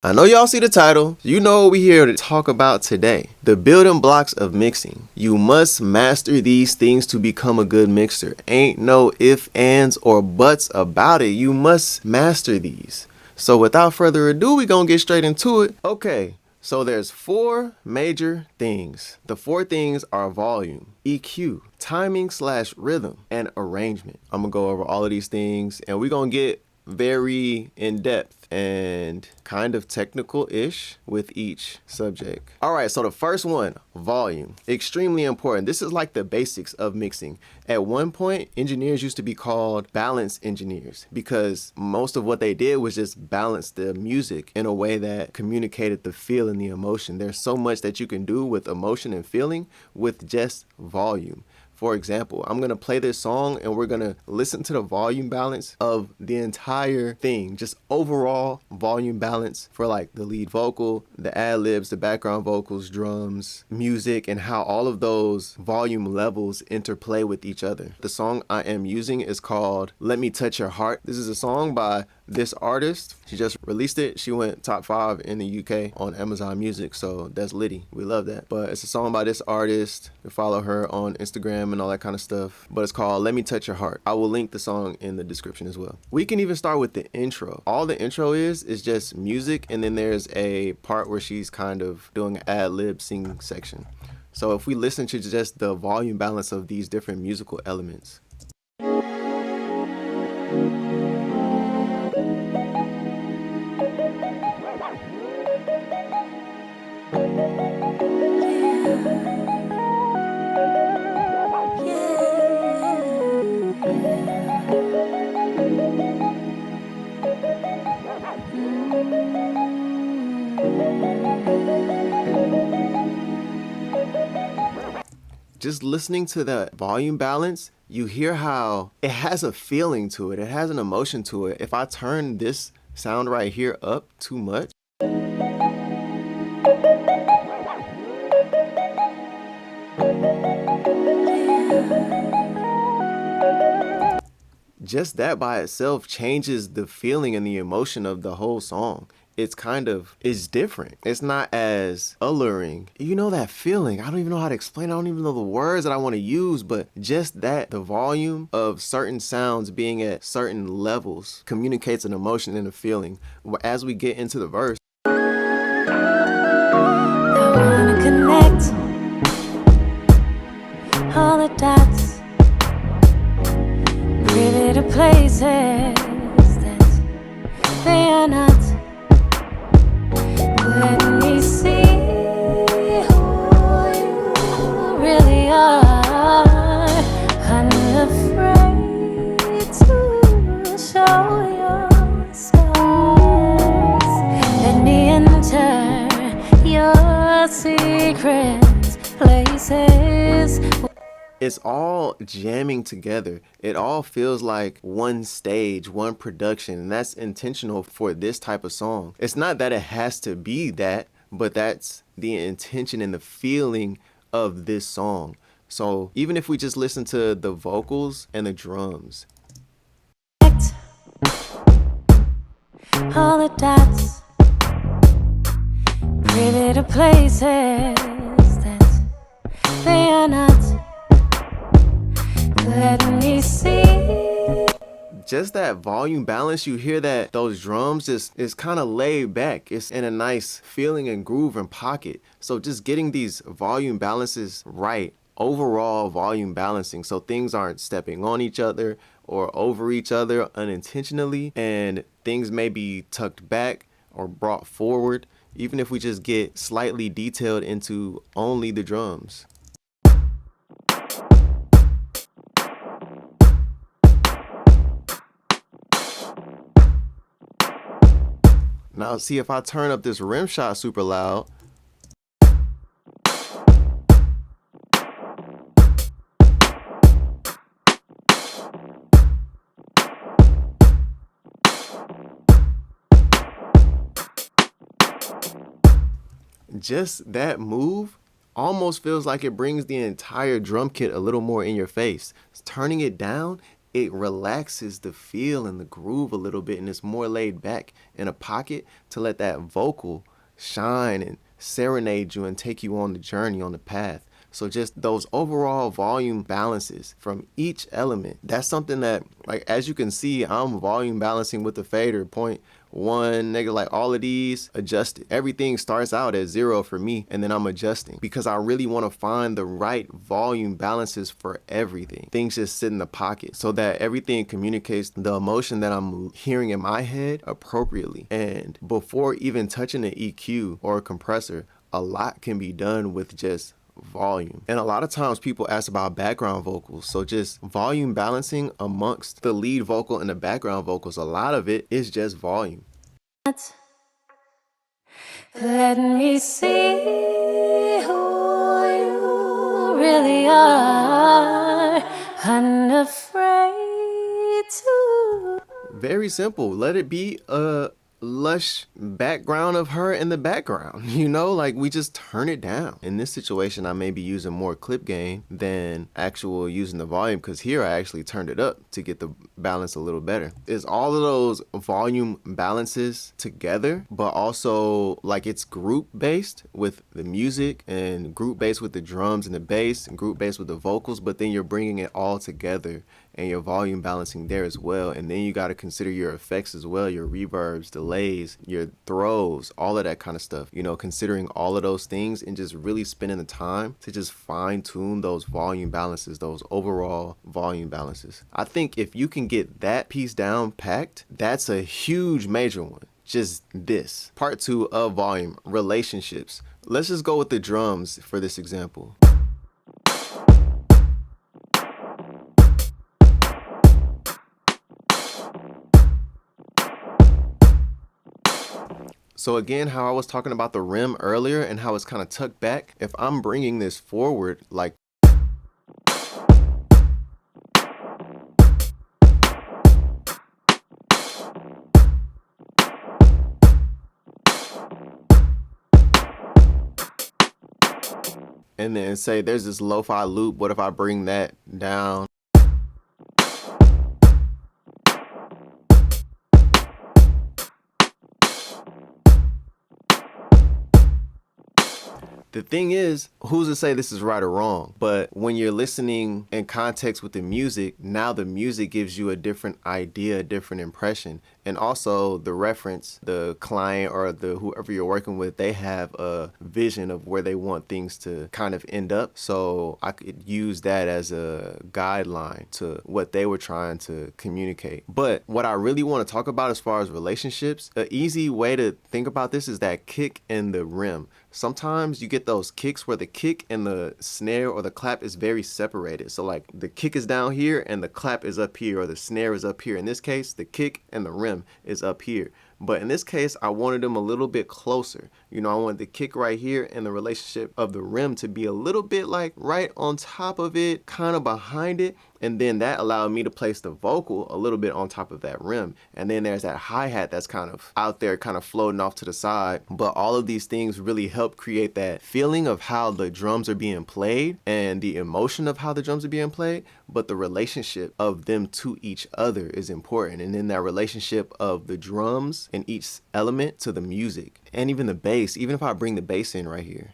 I know y'all see the title. You know what we're here to talk about today. The building blocks of mixing. You must master these things to become a good mixer. Ain't no ifs, ands, or buts about it. You must master these. So without further ado, we're gonna get straight into it. Okay, so there's 4 major things. The 4 things are volume, EQ, timing/rhythm, and arrangement. I'm gonna go over all of these things and we're gonna get very in-depth and kind of technical-ish with each subject. All right, so the first one, volume. Extremely important. This is like the basics of mixing. At one point, engineers used to be called balance engineers because most of what they did was just balance the music in a way that communicated the feel and the emotion. There's so much that you can do with emotion and feeling with just volume. For example, I'm going to play this song and we're going to listen to the volume balance of the entire thing. Just overall volume balance for like the lead vocal, the ad-libs, the background vocals, drums, music, and how all of those volume levels interplay with each other. The song I am using is called Let Me Touch Your Heart. This is a song by this artist. She just released it. She went top 5 in the UK on Amazon Music, so that's litty. We love that. But it's a song by this artist. You follow her on Instagram and all that kind of stuff. But it's called Let Me Touch Your Heart. I will link the song in the description as well. We can even start with the intro. All the intro is just music, and then there's a part where she's kind of doing an ad-lib singing section. So if we listen to just the volume balance of these different musical elements. Just listening to that volume balance, you hear how it has a feeling to it. It has an emotion to it. If I turn this sound right here up too much, just that by itself changes the feeling and the emotion of the whole song. It's different. It's not as alluring. You know that feeling. I don't even know how to explain. I don't even know the words that I want to use, but just that the volume of certain sounds being at certain levels communicates an emotion and a feeling. As we get into the verse, I wanna connect all the dots, really to places that they are not. Let me see who you really are. Unafraid to show your scars. Let me enter your secret places. it's all jamming together. It all feels like one stage, one production, and that's intentional for this type of song. It's not that it has to be that, but that's the intention and the feeling of this song. So even if we just listen to the vocals and the drums, all the dots, really to places that they are not. Let me see. just that volume balance, you hear that those drums is kind of laid back. It's in a nice feeling and groove and pocket. So just getting these volume balances right, overall volume balancing, so things aren't stepping on each other or over each other unintentionally, and things may be tucked back or brought forward, even if we just get slightly detailed into only the drums. Now see, if I turn up this rim shot super loud, just that move almost feels like it brings the entire drum kit a little more in your face. Turning it down it relaxes the feel and the groove a little bit, and it's more laid back in a pocket to let that vocal shine and serenade you and take you on the journey, on the path. So just those overall volume balances from each element, that's something that, like, as you can see, I'm volume balancing with the fader, 0.1, negative, like all of these adjusted. Everything starts out at 0 for me, and then I'm adjusting because I really want to find the right volume balances for everything. Things just sit in the pocket so that everything communicates the emotion that I'm hearing in my head appropriately. And before even touching an EQ or a compressor, a lot can be done with just volume. And a lot of times people ask about background vocals. So just volume balancing amongst the lead vocal and the background vocals, a lot of it is just volume. Let me see who you really are, unafraid to. Very simple. Let it be a lush background of her in the background, like we just turn it down. In this situation, I may be using more clip gain than actual using the volume, because here I actually turned it up to get the balance a little better. It's all of those volume balances together, but also like it's group based with the music and group based with the drums and the bass and group based with the vocals, but then you're bringing it all together and your volume balancing there as well. And then you got to consider your effects as well, your reverbs, delays, your throws, all of that kind of stuff, considering all of those things and just really spending the time to just fine tune those volume balances, those overall volume balances. I think if you can get that piece down packed, that's a huge major one. Just this. Part 2 of volume, relationships. Let's just go with the drums for this example. So again, how I was talking about the rim earlier and how it's kind of tucked back, if I'm bringing this forward, like, and then say there's this lo-fi loop, what if I bring that down? The thing is, who's to say this is right or wrong? But when you're listening in context with the music, now the music gives you a different idea, a different impression. And also the reference, the client or the whoever you're working with, they have a vision of where they want things to kind of end up. So I could use that as a guideline to what they were trying to communicate. But what I really want to talk about as far as relationships, an easy way to think about this is that kick and the rim. Sometimes you get those kicks where the kick and the snare or the clap is very separated. So like the kick is down here and the clap is up here, or the snare is up here. In this case, the kick and the rim is up here. But in this case, I wanted them a little bit closer. I wanted the kick right here and the relationship of the rim to be a little bit like right on top of it, kind of behind it. And then that allowed me to place the vocal a little bit on top of that rim. And then there's that hi-hat that's kind of out there, kind of floating off to the side. But all of these things really help create that feeling of how the drums are being played and the emotion of how the drums are being played. But the relationship of them to each other is important. And then that relationship of the drums and each element to the music and even the bass, even if I bring the bass in right here.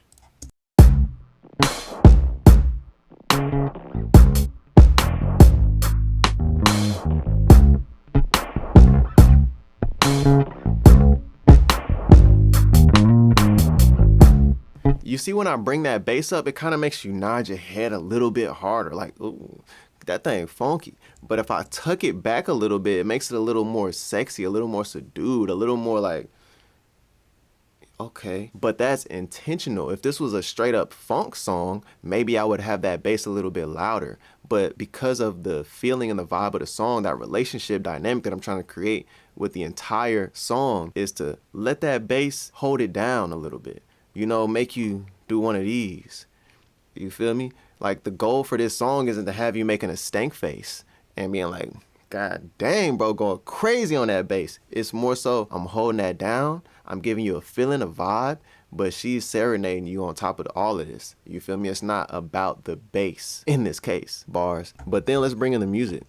You see, when I bring that bass up, it kind of makes you nod your head a little bit harder, like, ooh, that thing funky. But if I tuck it back a little bit, it makes it a little more sexy, a little more subdued, a little more like, okay. But that's intentional. If this was a straight up funk song, maybe I would have that bass a little bit louder. But because of the feeling and the vibe of the song, that relationship dynamic that I'm trying to create with the entire song is to let that bass hold it down a little bit. Make you do one of these. You feel me? Like, the goal for this song isn't to have you making a stank face and being like, God dang, bro, going crazy on that bass. It's more so I'm holding that down. I'm giving you a feeling, a vibe, but she's serenading you on top of all of this. You feel me? It's not about the bass in this case, bars. But then let's bring in the music.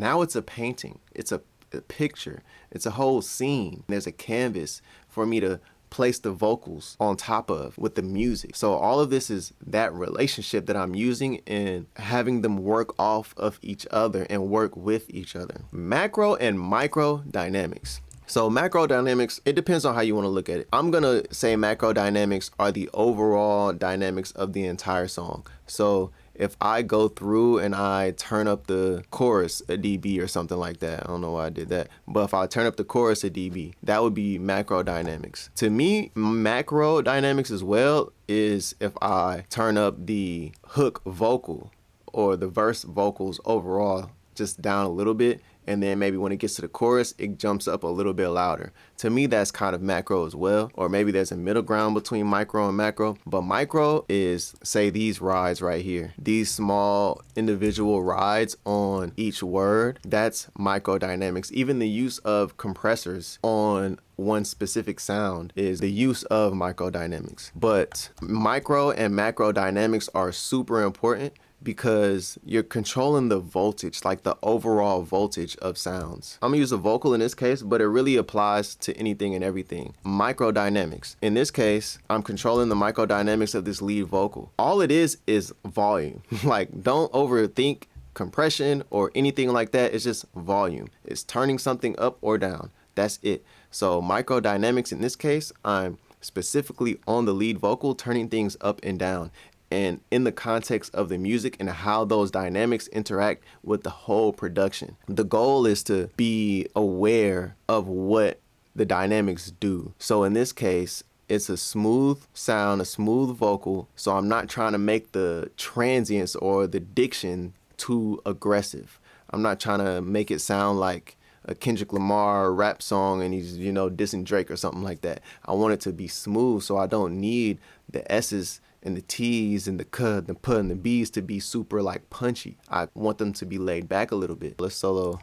Now it's a painting. It's a picture. It's a whole scene. There's a canvas for me to place the vocals on top of with the music. So all of this is that relationship that I'm using and having them work off of each other and work with each other. Macro and micro dynamics. So macro dynamics, it depends on how you want to look at it. I'm going to say macro dynamics are the overall dynamics of the entire song. So if I go through and I turn up the chorus a dB or something like that, I don't know why I did that, but if I turn up the chorus a dB, that would be macro dynamics. To me, macro dynamics as well is if I turn up the hook vocal or the verse vocals overall just down a little bit, and then maybe when it gets to the chorus, it jumps up a little bit louder. To me, that's kind of macro as well, or maybe there's a middle ground between micro and macro. But micro is, say, these rides right here. These small individual rides on each word, that's micro dynamics. Even the use of compressors on one specific sound is the use of micro dynamics. But micro and macro dynamics are super important because you're controlling the voltage, like the overall voltage of sounds. I'm gonna use a vocal in this case, but it really applies to anything and everything. Microdynamics. In this case, I'm controlling the microdynamics of this lead vocal. All it is volume. Like, don't overthink compression or anything like that. It's just volume. It's turning something up or down. That's it. So microdynamics in this case, I'm specifically on the lead vocal, turning things up and down. And in the context of the music and how those dynamics interact with the whole production. The goal is to be aware of what the dynamics do. So in this case, it's a smooth sound, a smooth vocal. So I'm not trying to make the transients or the diction too aggressive. I'm not trying to make it sound like a Kendrick Lamar rap song and he's, dissing Drake or something like that. I want it to be smooth, so I don't need the S's and the T's and the K, the P, and the B's to be super like punchy. I want them to be laid back a little bit. Let's solo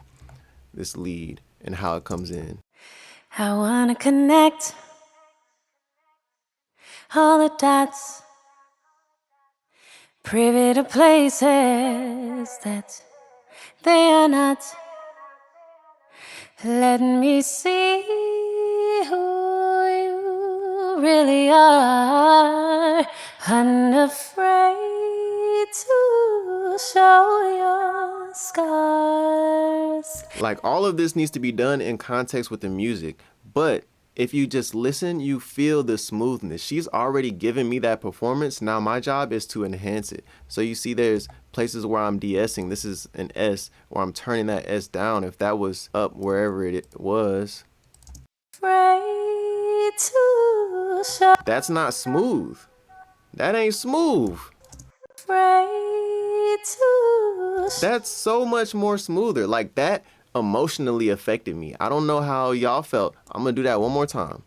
this lead and how it comes in. I wanna connect all the dots, privy to places that they are not. Let me see who you really are, unafraid to show your scars. Like, all of this needs to be done in context with the music, but if you just listen, you feel the smoothness. She's already given me that performance. Now my job is to enhance it. So you see there's places where I'm de-essing. This is an S where I'm turning that S down. If that was up wherever it was, that's not smooth. That ain't smooth. That's so much more smoother. Like, that emotionally affected me. I don't know how y'all felt. I'm gonna do that one more time.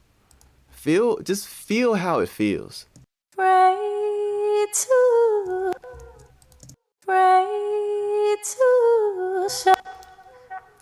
Just feel how it feels.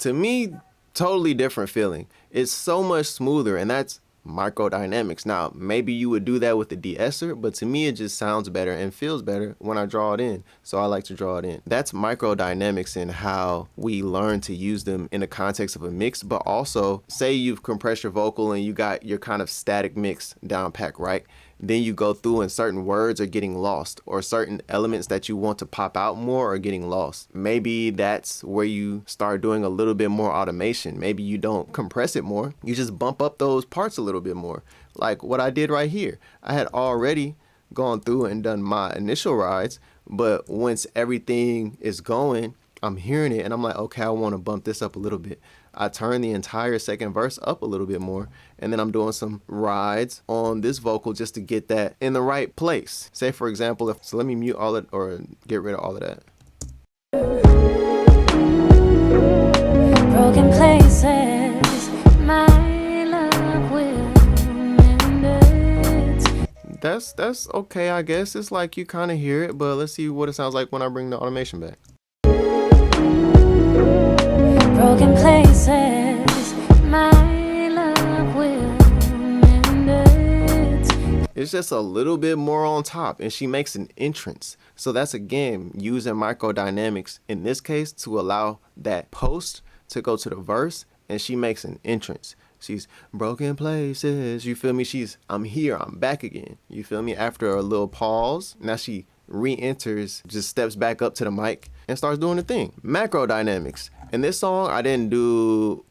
To me, totally different feeling. It's so much smoother, and that's microdynamics. Now, maybe you would do that with the de-esser, but to me it just sounds better and feels better when I draw it in. So I like to draw it in. That's microdynamics and how we learn to use them in the context of a mix, but also say you've compressed your vocal and you got your kind of static mix down pack, right? Then you go through and certain words are getting lost, or certain elements that you want to pop out more are getting lost. Maybe that's where you start doing a little bit more automation. Maybe you don't compress it more. You just bump up those parts a little bit more. Like what I did right here. I had already gone through and done my initial rides, but once everything is going, I'm hearing it and I'm like, okay, I want to bump this up a little bit. I turn the entire second verse up a little bit more, and then I'm doing some rides on this vocal just to get that in the right place. Say for example, so let me mute all it or get rid of all of that. Broken places, my love will mend it. That's okay, I guess. It's like you kind of hear it, but let's see what it sounds like when I bring the automation back. Broken places, my love will mend it. It's just a little bit more on top, and she makes an entrance. So that's again using microdynamics in this case to allow that post to go to the verse, and she makes an entrance. She's broken places, you feel me? I'm here, I'm back again, you feel me? After a little pause, now she re-enters, just steps back up to the mic and starts doing the thing. Macro dynamics. In this song, I didn't do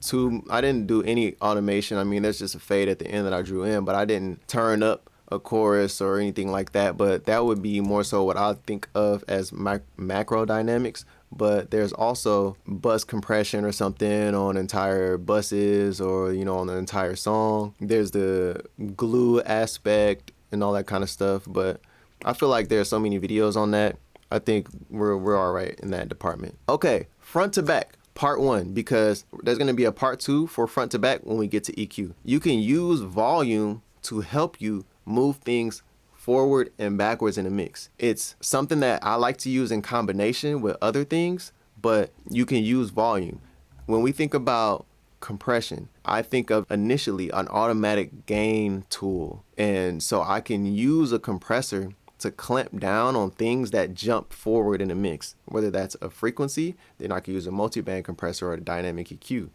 any automation. I mean, there's just a fade at the end that I drew in, but I didn't turn up a chorus or anything like that. But that would be more so what I think of as macro dynamics. But there's also bus compression or something on entire buses, or, you know, on the entire song. There's the glue aspect and all that kind of stuff. But I feel like there's so many videos on that. I think we're all right in that department. Okay, front to back, part 1, because there's going to be a part 2 for front to back when we get to EQ. You can use volume to help you move things forward and backwards in a mix. It's something that I like to use in combination with other things, but you can use volume. When we think about compression, I think of initially an automatic gain tool. And so I can use a compressor to clamp down on things that jump forward in a mix, whether that's a frequency, then I can use a multiband compressor or a dynamic EQ.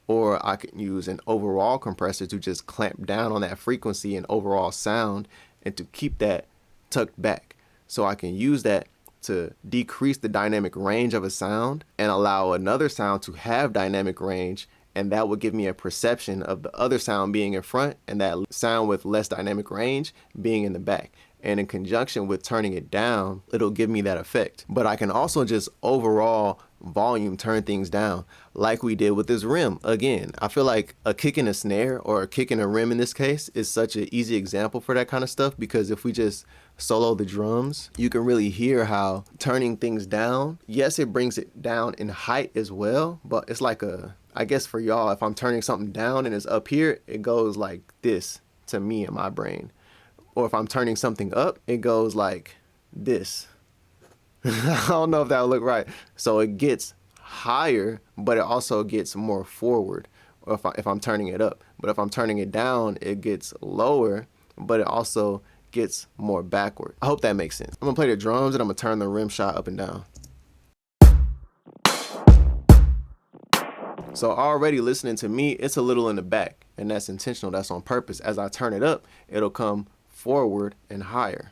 Or I can use an overall compressor to just clamp down on that frequency and overall sound and to keep that tucked back. So I can use that to decrease the dynamic range of a sound and allow another sound to have dynamic range, and that would give me a perception of the other sound being in front and that sound with less dynamic range being in the back. And in conjunction with turning it down, it'll give me that effect. But I can also just overall volume turn things down like we did with this rim. Again, I feel like a kick in a snare or a kick in a rim in this case is such an easy example for that kind of stuff, because if we just solo the drums, you can really hear how turning things down, yes, it brings it down in height as well, but it's like I guess for y'all, if I'm turning something down and it's up here, it goes like this to me in my brain. Or if I'm turning something up, it goes like this. I don't know if that would look right. So it gets higher, but it also gets more forward if I'm turning it up. But if I'm turning it down, it gets lower, but it also gets more backward. I hope that makes sense. I'm gonna play the drums and I'm gonna turn the rim shot up and down. So already listening to me, it's a little in the back, and that's intentional, that's on purpose. As I turn it up, it'll come forward and higher.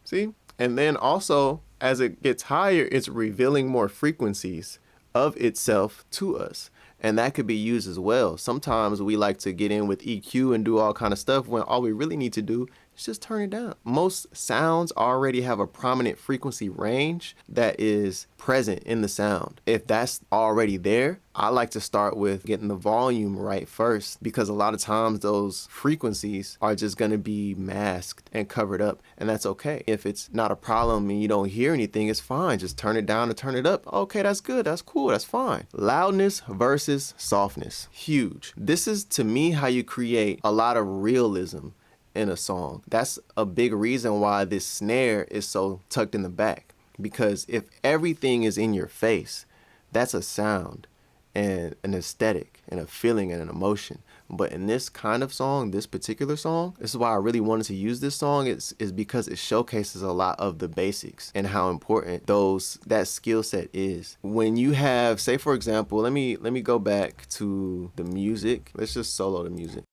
See? And then also, as it gets higher, it's revealing more frequencies of itself to us. And that could be used as well. Sometimes we like to get in with EQ and do all kind of stuff when all we really need to do is just turn it down. Most sounds already have a prominent frequency range that is present in the sound. If that's already there, I like to start with getting the volume right first, because a lot of times those frequencies are just going to be masked and covered up, and that's okay. If it's not a problem and you don't hear anything, it's fine. Just turn it down and turn it up. Okay, that's good. That's cool. That's fine. Loudness versus softness. Huge. This is, to me, how you create a lot of realism in a song. That's a big reason why this snare is so tucked in the back, because if everything is in your face, that's a sound and an aesthetic and a feeling and an emotion. But in this kind of song, this particular song, this is why I really wanted to use this song, is because it showcases a lot of the basics and how important that skill set is. When you have, say for example, let me go back to the music. Let's just solo the music.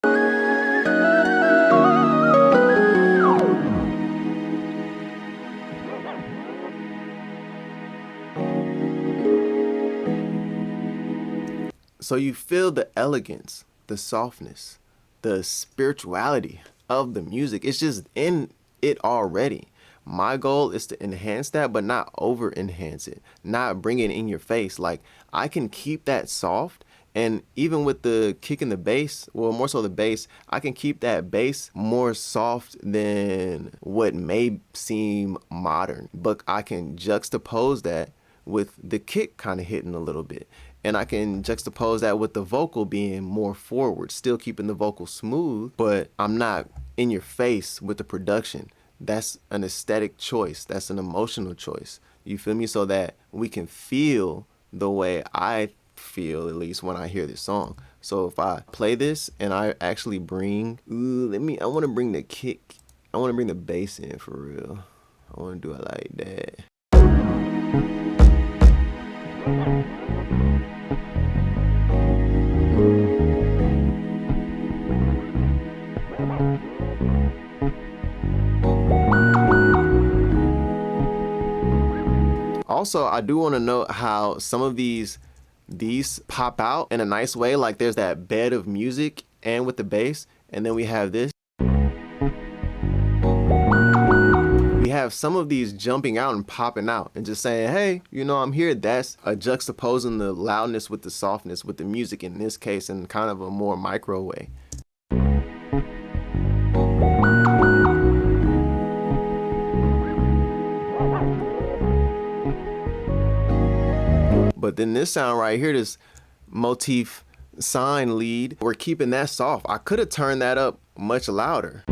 So you feel the elegance, the softness, the spirituality of the music. It's just in it already. My goal is to enhance that, but not over enhance it, not bring it in your face. Like, I can keep that soft, and even with the kick in the bass, well, more so the bass, I can keep that bass more soft than what may seem modern, but I can juxtapose that with the kick kind of hitting a little bit. And I can juxtapose that with the vocal being more forward, still keeping the vocal smooth, but I'm not in your face with the production. That's an aesthetic choice. That's an emotional choice. You feel me? So that we can feel the way I feel, at least when I hear this song. So if I play this and I actually bring, I want to bring the kick. I want to bring the bass in for real. I want to do it like that. Also, I do want to note how some of these pop out in a nice way. Like there's that bed of music and with the bass, and then we have this. We have some of these jumping out and popping out and just saying, hey, you know, I'm here. That's a juxtaposing the loudness with the softness with the music in this case in kind of a more micro way. But then this sound right here, this motif sine lead, we're keeping that soft. I could have turned that up much louder.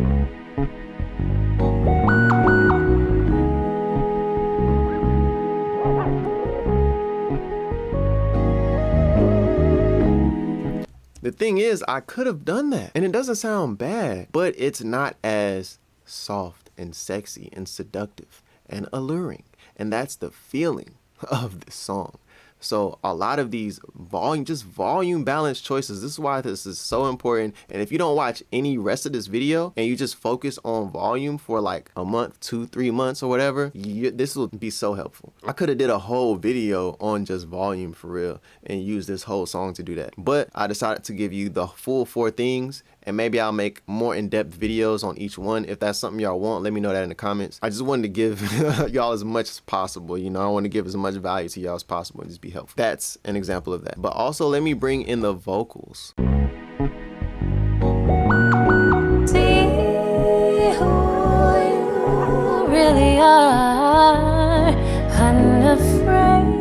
The thing is, I could have done that and it doesn't sound bad, but it's not as soft and sexy and seductive and alluring. And that's the feeling of this song. So a lot of these volume balance choices, this is why this is so important. And if you don't watch any rest of this video and you just focus on volume for like a month, 2-3 months or whatever, this will be so helpful. I could have did a whole video on just volume for real and use this whole song to do that. But I decided to give you the full 4 things, and maybe I'll make more in-depth videos on each one. If that's something y'all want, let me know that in the comments. I just wanted to give y'all as much as possible. You know, I want to give as much value to y'all as possible and just be helpful. That's an example of that. But also let me bring in the vocals. See who you really are, unafraid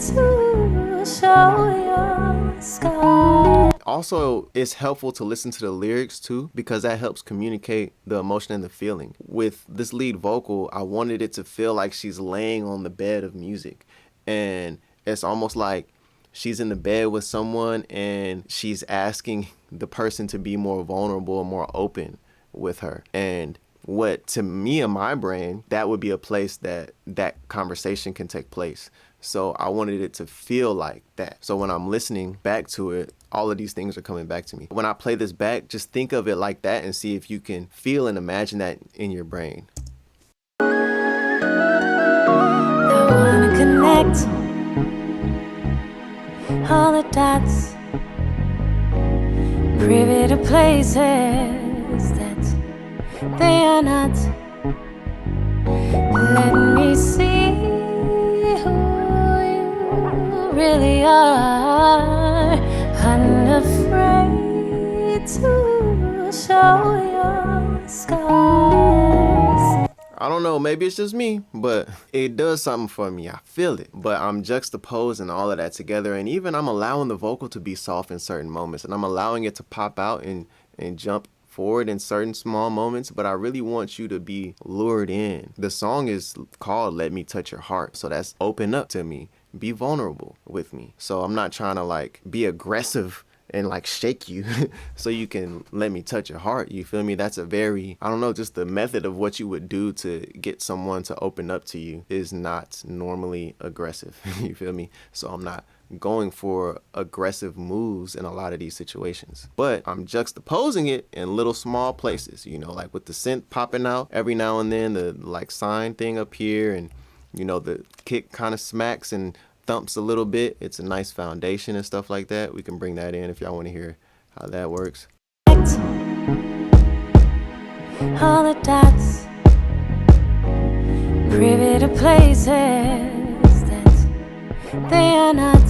to show your scars. Also, it's helpful to listen to the lyrics too, because that helps communicate the emotion and the feeling. With this lead vocal, I wanted it to feel like she's laying on the bed of music, and it's almost like she's in the bed with someone and she's asking the person to be more vulnerable, more open with her. And what, to me in my brain, that would be a place that that conversation can take place. So I wanted it to feel like that. So when I'm listening back to it, all of these things are coming back to me. When I play this back, just think of it like that and see if you can feel and imagine that in your brain. I wanna connect all the dots, privy to places that they are not. Let me see who you really are, unafraid to show your scars. I don't know, maybe it's just me, but it does something for me. I feel it. But I'm juxtaposing all of that together, and even I'm allowing the vocal to be soft in certain moments, and I'm allowing it to pop out and jump forward in certain small moments, but I really want you to be lured in. The song is called Let Me Touch Your Heart, so that's open up to me. Be vulnerable with me. So I'm not trying to like be aggressive and like shake you so you can let me touch your heart. You feel me? That's a very, I don't know, just the method of what you would do to get someone to open up to you is not normally aggressive. You feel me? So I'm not going for aggressive moves in a lot of these situations, but I'm juxtaposing it in little small places, you know, like with the synth popping out every now and then, the like sign thing up here, and you know, the kick kind of smacks and thumps a little bit. It's a nice foundation and stuff like that. We can bring that in if y'all want to hear how that works. All the dots, privy to places that they are not.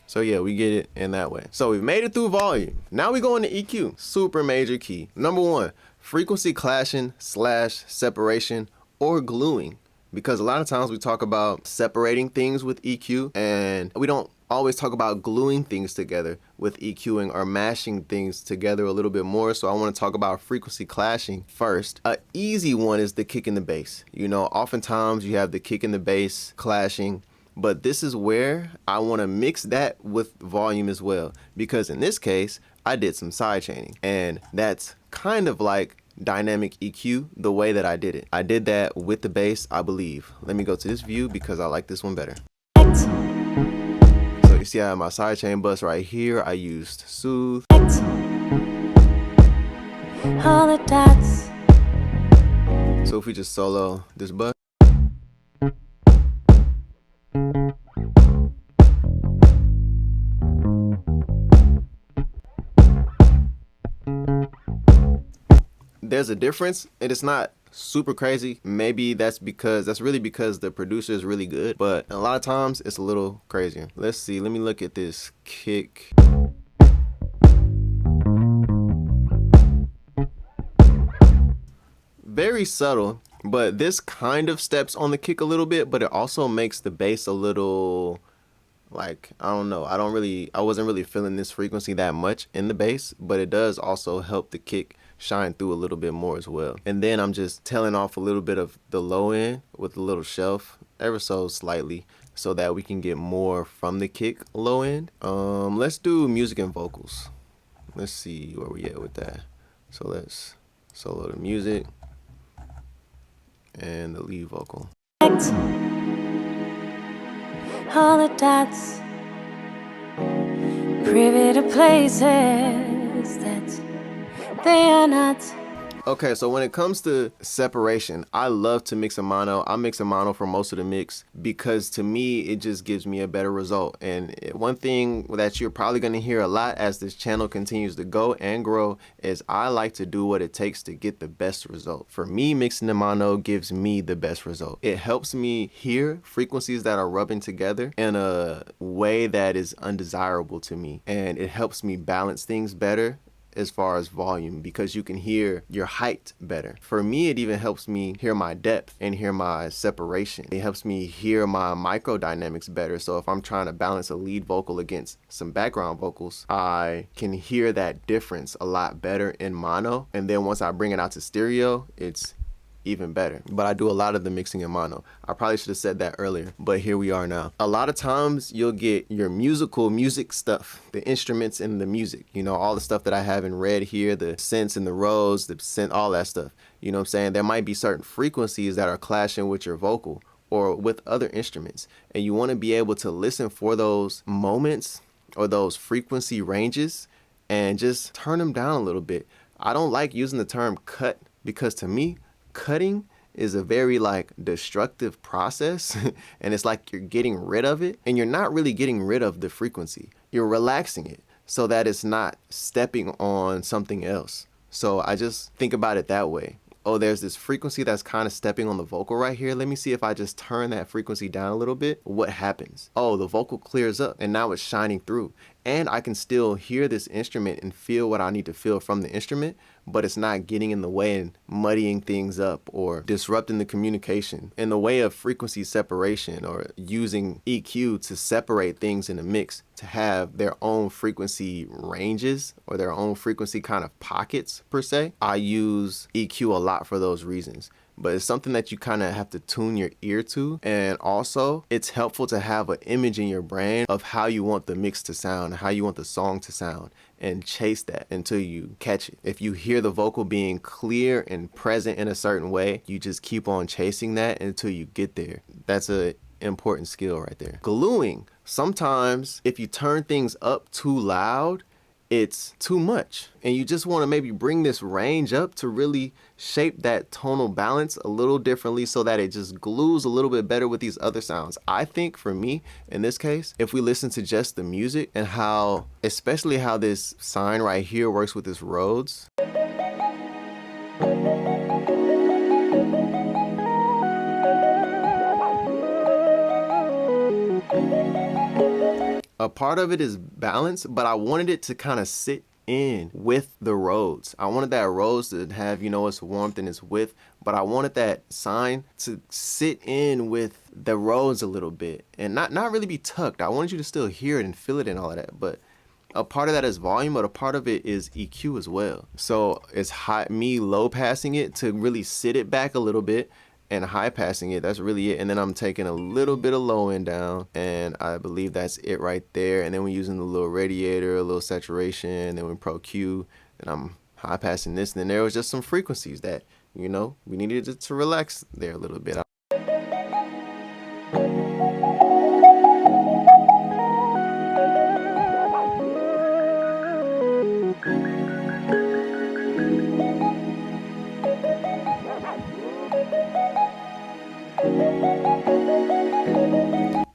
So yeah, we get it in that way. So we've made it through volume. Now we go into EQ, super major key. Number 1, frequency clashing / separation or gluing because a lot of times we talk about separating things with EQ, and we don't always talk about gluing things together with EQing or mashing things together a little bit more. So I want to talk about frequency clashing first. An easy one is the kick and the bass. You know, oftentimes you have the kick and the bass clashing, but this is where I want to mix that with volume as well, because in this case I did some side chaining, and that's kind of like dynamic EQ the way that I did it. I did that with the bass, I believe. Let me go to this view because I like this one better. So you see I have my sidechain bus right here. I used Soothe. All the dots. So if we just solo this bus. There's a difference, and it's not super crazy. Maybe that's really because the producer is really good, but a lot of times it's a little crazier. Let's see, let me look at this kick. Very subtle, but this kind of steps on the kick a little bit, but it also makes the bass a little, like, I don't know, I wasn't really feeling this frequency that much in the bass, but it does also help the kick shine through a little bit more as well. And then I'm just tailing off a little bit of the low end with a little shelf, ever so slightly, so that we can get more from the kick low end. Let's do music and vocals. Let's see where we at with that. So let's solo the music and the lead vocal. All the dots, privy to places that they are not. Okay, so when it comes to separation, I love to mix a mono. I mix a mono for most of the mix because to me, it just gives me a better result. And one thing that you're probably gonna hear a lot as this channel continues to go and grow is I like to do what it takes to get the best result. For me, mixing the mono gives me the best result. It helps me hear frequencies that are rubbing together in a way that is undesirable to me. And it helps me balance things better as far as volume, because you can hear your height better. For me, it even helps me hear my depth and hear my separation. It helps me hear my micro dynamics better. So if I'm trying to balance a lead vocal against some background vocals, I can hear that difference a lot better in mono. And then once I bring it out to stereo, it's even better. But I do a lot of the mixing in mono. I probably should have said that earlier, but here we are now. A lot of times you'll get your music stuff, the instruments and the music, you know, all the stuff that I have in red here, the synths and the rows, the synth, all that stuff. You know what I'm saying? There might be certain frequencies that are clashing with your vocal or with other instruments, and you want to be able to listen for those moments or those frequency ranges and just turn them down a little bit. I don't like using the term cut because to me, cutting is a very like destructive process and it's like you're getting rid of it, and you're not really getting rid of the frequency. You're relaxing it so that it's not stepping on something else. So I just think about it that way. Oh, there's this frequency that's kind of stepping on the vocal right here. Let me see if I just turn that frequency down a little bit, what happens? Oh, the vocal clears up and now it's shining through. And I can still hear this instrument and feel what I need to feel from the instrument, but it's not getting in the way and muddying things up or disrupting the communication. In the way of frequency separation or using EQ to separate things in a mix to have their own frequency ranges or their own frequency kind of pockets per se, I use EQ a lot for those reasons. But it's something that you kind of have to tune your ear to. And also, it's helpful to have an image in your brain of how you want the mix to sound, how you want the song to sound, and chase that until you catch it. If you hear the vocal being clear and present in a certain way, you just keep on chasing that until you get there. That's a important skill right there. Gluing. Sometimes if you turn things up too loud, it's too much, and you just want to maybe bring this range up to really shape that tonal balance a little differently so that it just glues a little bit better with these other sounds. I think for me in this case, if we listen to just the music and how, especially how this sign right here works with this Rhodes. A part of it is balance, but I wanted it to kind of sit in with the Rhodes. I wanted that Rhodes to have, you know, its warmth and its width, but I wanted that sine to sit in with the Rhodes a little bit and not really be tucked. I wanted you to still hear it and feel it and all of that, but a part of that is volume, but a part of it is EQ as well. So it's me low passing it to really sit it back a little bit, and high passing it. That's really it. And then I'm taking a little bit of low end down, and I believe that's it right there. And then we're using the little radiator, a little saturation, and then we Pro Q, and I'm high passing this. And then there was just some frequencies that, you know, we needed to relax there a little bit.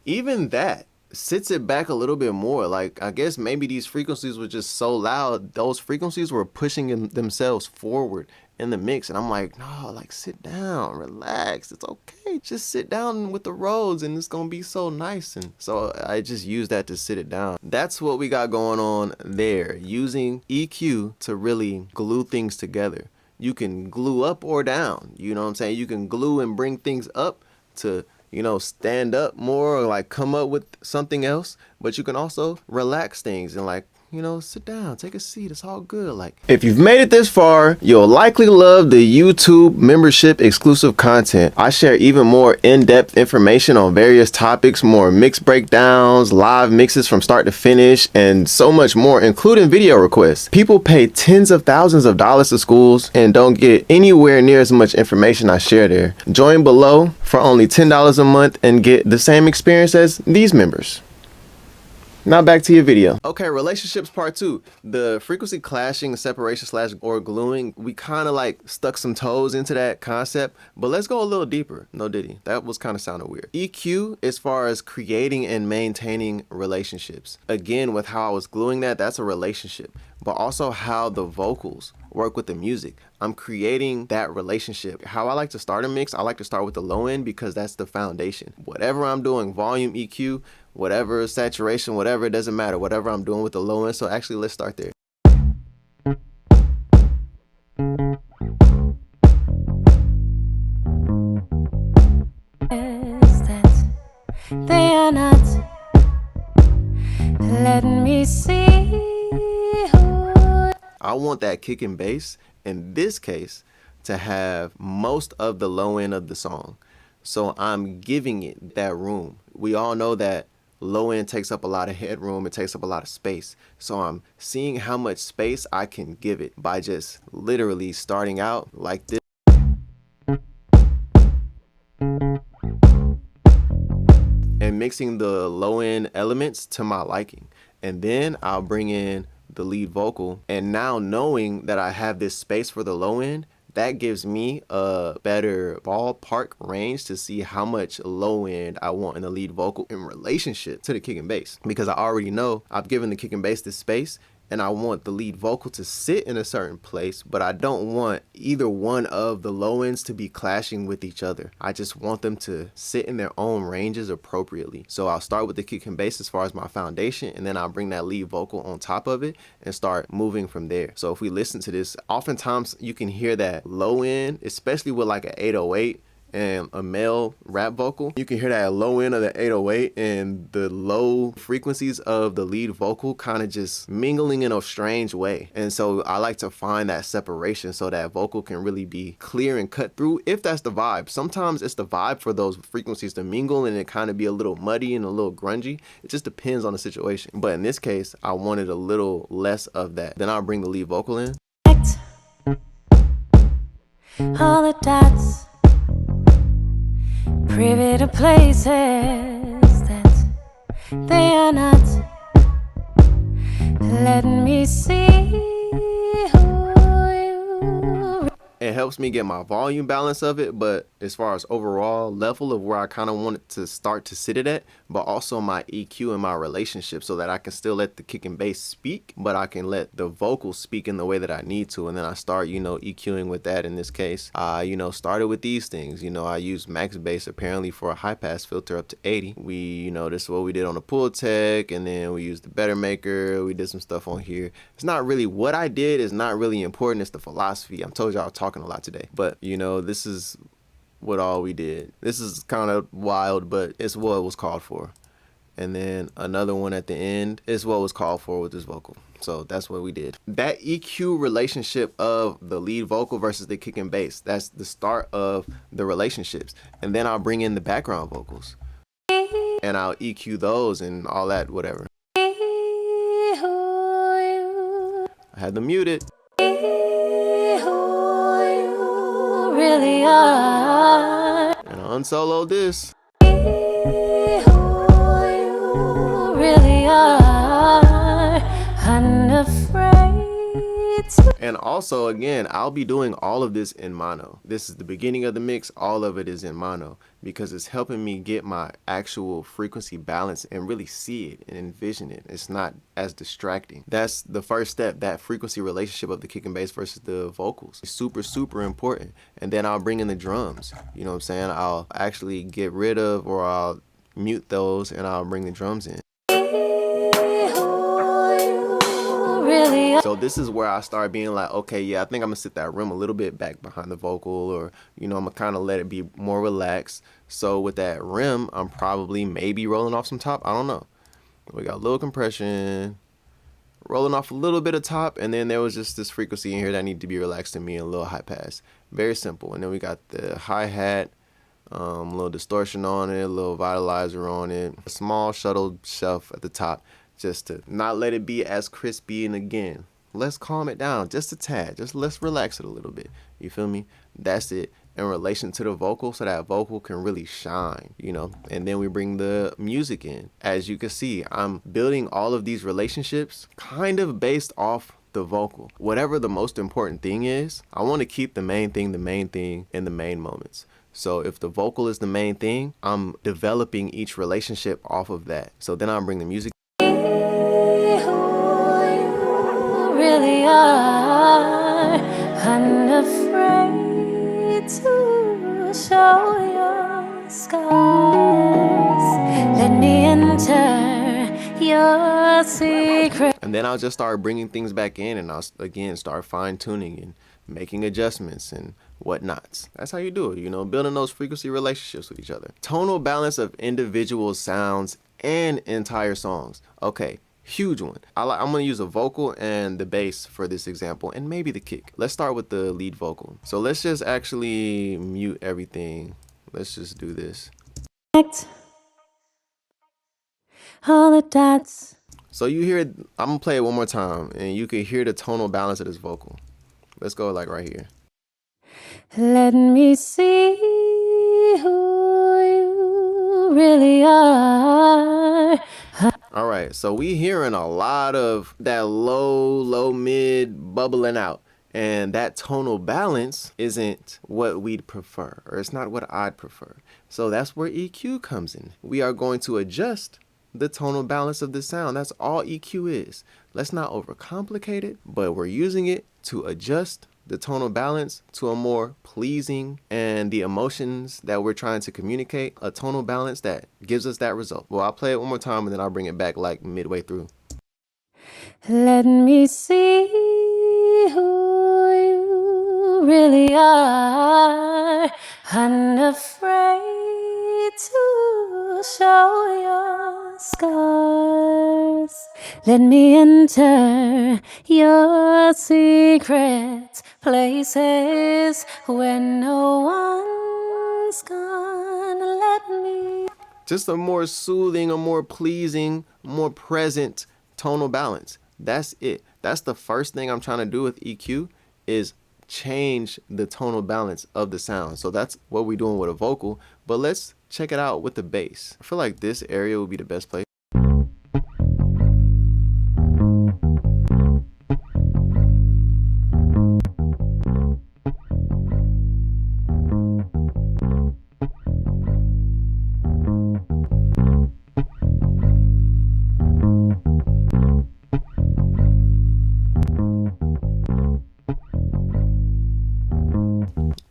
Even that sits it back a little bit more. Like, I guess maybe these frequencies were just so loud, those frequencies were pushing themselves forward in the mix, and I'm like, no, like, sit down, relax, it's okay, just sit down with the Rhodes and it's gonna be so nice. And so I just use that to sit it down. That's what we got going on there, using EQ to really glue things together. You can glue up or down, you know what I'm saying? You can glue and bring things up to, you know, stand up more or like come up with something else, but you can also relax things and, like, you know, sit down, take a seat, it's all good. Like, if you've made it this far, you'll likely love the YouTube membership exclusive content. I share even more in-depth information on various topics, more mix breakdowns, live mixes from start to finish, and so much more, including video requests. People pay tens of thousands of dollars to schools and don't get anywhere near as much information I share there. Join below for only $10 a month and get the same experience as these members. Now back to your video. Okay, relationships part 2. The frequency clashing, separation slash or gluing, we kind of like stuck some toes into that concept, but let's go a little deeper. No diddy, that was kind of sounded weird. EQ, as far as creating and maintaining relationships. Again, with how I was gluing that, that's a relationship, but also how the vocals work with the music. I'm creating that relationship. How I like to start a mix, I like to start with the low end because that's the foundation. Whatever I'm doing, volume, EQ, whatever, saturation, whatever, it doesn't matter. Whatever I'm doing with the low end. So actually, let's start there. They are not letting me see who I want that kick and bass, in this case, to have most of the low end of the song. So I'm giving it that room. We all know that low end takes up a lot of headroom, it takes up a lot of space. So I'm seeing how much space I can give it by just literally starting out like this and mixing the low end elements to my liking. And then I'll bring in the lead vocal, and now knowing that I have this space for the low end, that gives me a better ballpark range to see how much low end I want in the lead vocal in relationship to the kick and bass, because I already know I've given the kick and bass this space and I want the lead vocal to sit in a certain place, but I don't want either one of the low ends to be clashing with each other. I just want them to sit in their own ranges appropriately. So I'll start with the kick and bass as far as my foundation, and then I'll bring that lead vocal on top of it and start moving from there. So if we listen to this, oftentimes you can hear that low end, especially with like an 808 and a male rap vocal. You can hear that low end of the 808 and the low frequencies of the lead vocal kind of just mingling in a strange way. And so I like to find that separation so that vocal can really be clear and cut through, if that's the vibe. Sometimes it's the vibe for those frequencies to mingle and it kind of be a little muddy and a little grungy. It just depends on the situation. But in this case, I wanted a little less of that. Then I'll bring the lead vocal in. all the dots, privy to places that they are not letting me see who you. It helps me get my volume balance of it, but as far as overall level of where I kind of want it to start to sit it at, but also my EQ and my relationship, so that I can still let the kick and bass speak, but I can let the vocals speak in the way that I need to. And then I start, EQing with that. In this case, I, started with these things. I use max bass apparently for a high pass filter up to 80. We, this is what we did on the Pool Tech, and then we used the Better Maker. We did some stuff on here. It's not really what I did is not really important. It's the philosophy. I told y'all I was talking a lot today, but this is what all we did. This is kind of wild, but it's what was called for. And then another one at the end is what was called for with this vocal. So that's what we did. That EQ relationship of the lead vocal versus the kick and bass, that's the start of the relationships. And then I'll bring in the background vocals and I'll EQ those and all that, whatever. I had them muted. Really are. And I'll unsolo this. Really are unafraid to. And also, again, I'll be doing all of this in mono. This is the beginning of the mix. All of it is in mono because it's helping me get my actual frequency balance and really see it and envision it. It's not as distracting. That's the first step, that frequency relationship of the kick and bass versus the vocals. It's super, super important. And then I'll bring in the drums. You know what I'm saying? I'll actually get rid of, or I'll mute those, and I'll bring the drums in. So this is where I start being like, okay, yeah, I think I'm gonna sit that rim a little bit back behind the vocal, or I'm gonna kind of let it be more relaxed. So with that rim, I'm probably maybe rolling off some top. I don't know. We got a little compression, rolling off a little bit of top, and then there was just this frequency in here that needed to be relaxed to me, and a little high pass. Very simple. And then we got the hi-hat, a little distortion on it, a little vitalizer on it, a small shuttle shelf at the top, just to not let it be as crispy. And again, let's calm it down just a tad. Just let's relax it a little bit. You feel me? That's it in relation to the vocal, so that vocal can really shine, And then we bring the music in. As you can see, I'm building all of these relationships kind of based off the vocal. Whatever the most important thing is, I want to keep the main thing in the main moments. So if the vocal is the main thing, I'm developing each relationship off of that. So then I'll bring the music. Really are unafraid to show your scars. Let me enter your secret. And then I'll just start bringing things back in, and I'll again start fine tuning and making adjustments and whatnots. That's how you do it, building those frequency relationships with each other. Tonal balance of individual sounds and entire songs. Okay. Huge one. I'm going to use a vocal and the bass for this example, and maybe the kick. Let's start with the lead vocal. So let's just actually mute everything. Let's just do this. All the dots. So you hear, I'm going to play it one more time, and you can hear the tonal balance of this vocal. Let's go like right here. Let me see who you really are. All right, so we hearing a lot of that low, mid bubbling out. And that tonal balance isn't what we'd prefer, or it's not what I'd prefer. So that's where EQ comes in. We are going to adjust the tonal balance of the sound. That's all EQ is. Let's not overcomplicate it, but we're using it to adjust the tonal balance to a more pleasing, and the emotions that we're trying to communicate, a tonal balance that gives us that result. Well, I'll play it one more time, and then I'll bring it back like midway through. Let me see who you really are. Unafraid to show your scars. Let me enter your secret places where no one's gonna let me. Just a more soothing, a more pleasing, more present tonal balance. That's it. That's the first thing I'm trying to do with EQ, is change the tonal balance of the sound. So that's what we're doing with a vocal, but let's check it out with the bass. I feel like this area would be the best place.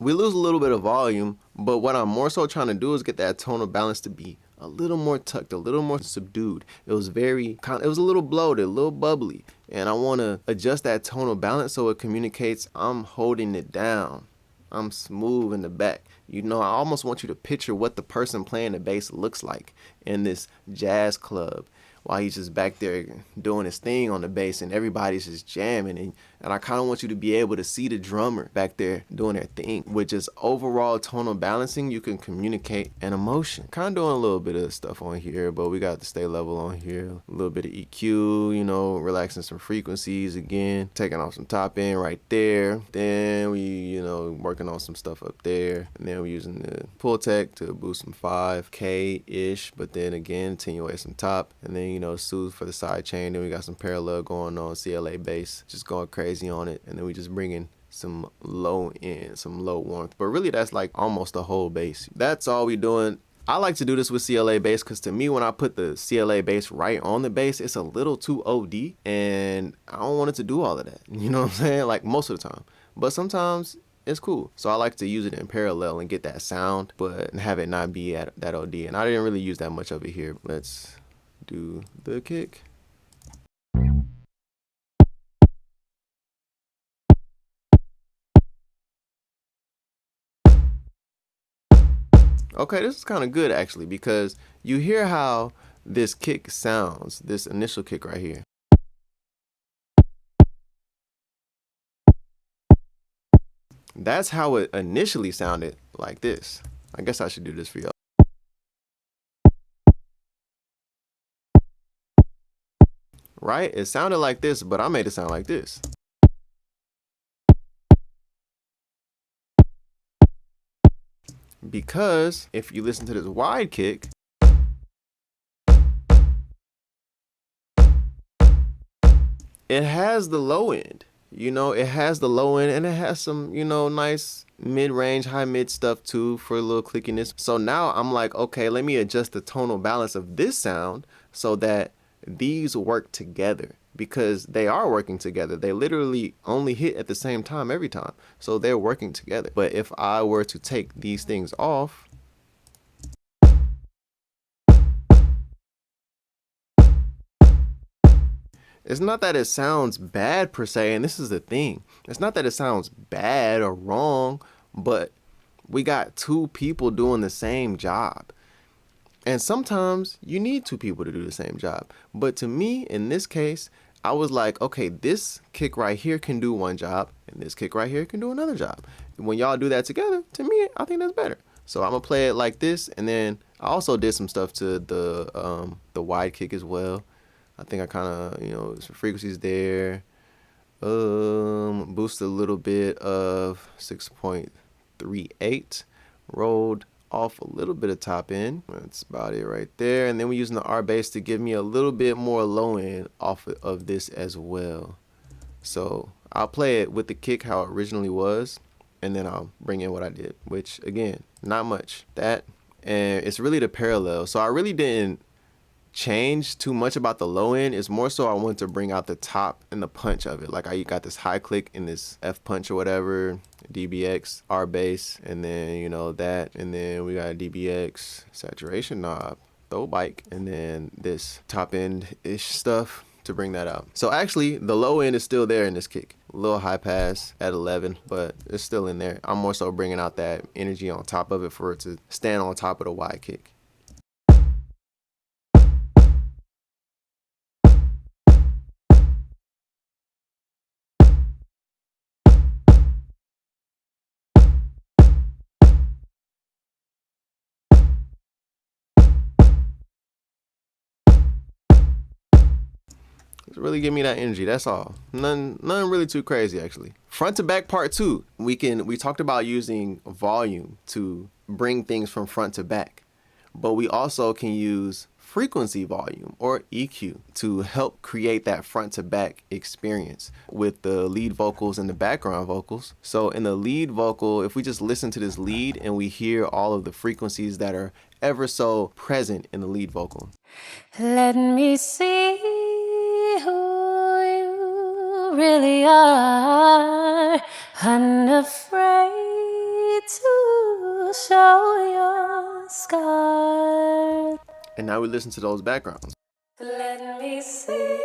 we lose a little bit of volume, but what I'm more so trying to do is get that tonal balance to be a little more tucked, a little more subdued. It was it was a little bloated, a little bubbly, and I want to adjust that tonal balance so it communicates I'm holding it down. I'm smooth in the back. You know, I almost want you to picture what the person playing the bass looks like in this jazz club while he's just back there doing his thing on the bass and everybody's just jamming. And I kind of want you to be able to see the drummer back there doing their thing. With just overall tonal balancing, you can communicate an emotion. Kind of doing a little bit of stuff on here, but we got the stay level on here. A little bit of EQ, you know, relaxing some frequencies again. Taking off some top end right there. Then we, you know, working on some stuff up there. And then we're using the pull tech to boost some 5K-ish, but then again, attenuate some top. And then, you know, soothe for the side chain. Then we got some parallel going on, CLA bass, just going crazy on it. And then we just bring in some low end, some low warmth. But really that's like almost the whole bass. That's all we doing. I like to do this with CLA bass because to me, when I put the CLA bass right on the bass, it's a little too OD and I don't want it to do all of that. You know what I'm saying? Like most of the time. But sometimes it's cool. So I like to use it in parallel and get that sound, but have it not be at that OD. And I didn't really use that much of it here. Let's do the kick. Okay, this is kind of good actually, because you hear how this kick sounds, this initial kick right here. That's how it initially sounded, like this. I guess I should do this for y'all. Right? It sounded like this, but I made it sound like this. Because if you listen to this wide kick, it has the low end. You know, it has the low end and it has some, you know, nice mid-range, high mid stuff too for a little clickiness. So now I'm like, okay, let me adjust the tonal balance of this sound so that these work together, because they are working together. They literally only hit at the same time every time. So they're working together. But if I were to take these things off, it's not that it sounds bad per se, and this is the thing. It's not that it sounds bad or wrong, but we got two people doing the same job. And sometimes you need two people to do the same job. But to me, in this case, I was like, okay, this kick right here can do one job, and this kick right here can do another job. When y'all do that together, to me, I think that's better. So I'm gonna play it like this, and then I also did some stuff to the wide kick as well. I think I kind of, you know, some frequencies there. Boosted a little bit of 6.38. Rolled off a little bit of top end. That's about it right there. And then we're using the R bass to give me a little bit more low end off of this as well. So I'll play it with the kick how it originally was, and then I'll bring in what I did, which again, not much. That, and it's really the parallel. So I really didn't change too much about the low end. It's more so I want to bring out the top and the punch of it. Like I got this high click and this F punch or whatever, DBX, R bass, and then, you know, that, and then we got a DBX saturation knob, throw bike, and then this top end ish stuff to bring that out. So actually the low end is still there in this kick. A little high pass at 11, but it's still in there. I'm more so bringing out that energy on top of it for it to stand on top of the wide kick. Really give me that energy. That's all. Nothing really too crazy actually. Front to back part 2. We talked about using volume to bring things from front to back, but we also can use frequency volume or EQ to help create that front to back experience with the lead vocals and the background vocals. So in the lead vocal, if we just listen to this lead and we hear all of the frequencies that are ever so present in the lead vocal. Let me see who you really are, unafraid to show your scars. And now we listen to those backgrounds. Let me see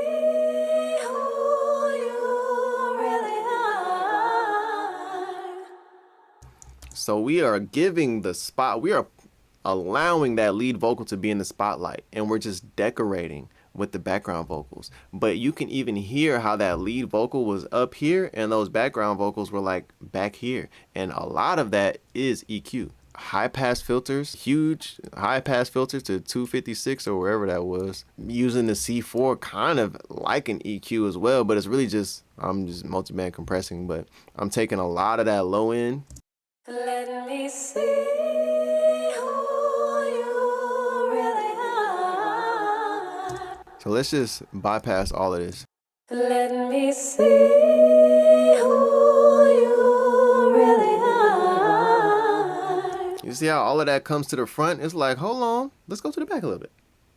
who you really are. So we are giving the spot, we are allowing that lead vocal to be in the spotlight, and we're just decorating with the background vocals. But you can even hear how that lead vocal was up here and those background vocals were like back here. And a lot of that is EQ. High pass filters, huge high pass filter to 256 or wherever that was, using the C4 kind of like an EQ as well, but it's really just, I'm just multiband compressing, but I'm taking a lot of that low end. Let me see who you really are. So let's just bypass all of this. Let me see who you really are. You see how all of that comes to the front? It's like, hold on, let's go to the back a little bit.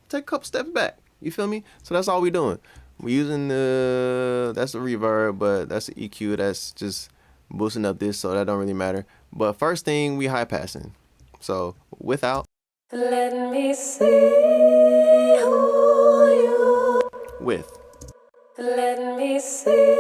Take a couple steps back. You feel me? So that's all we're doing. We're using that's the reverb, but that's the EQ. That's just boosting up this, so that don't really matter. But first thing, we high passing. So without. Let me see who you. With. Let me see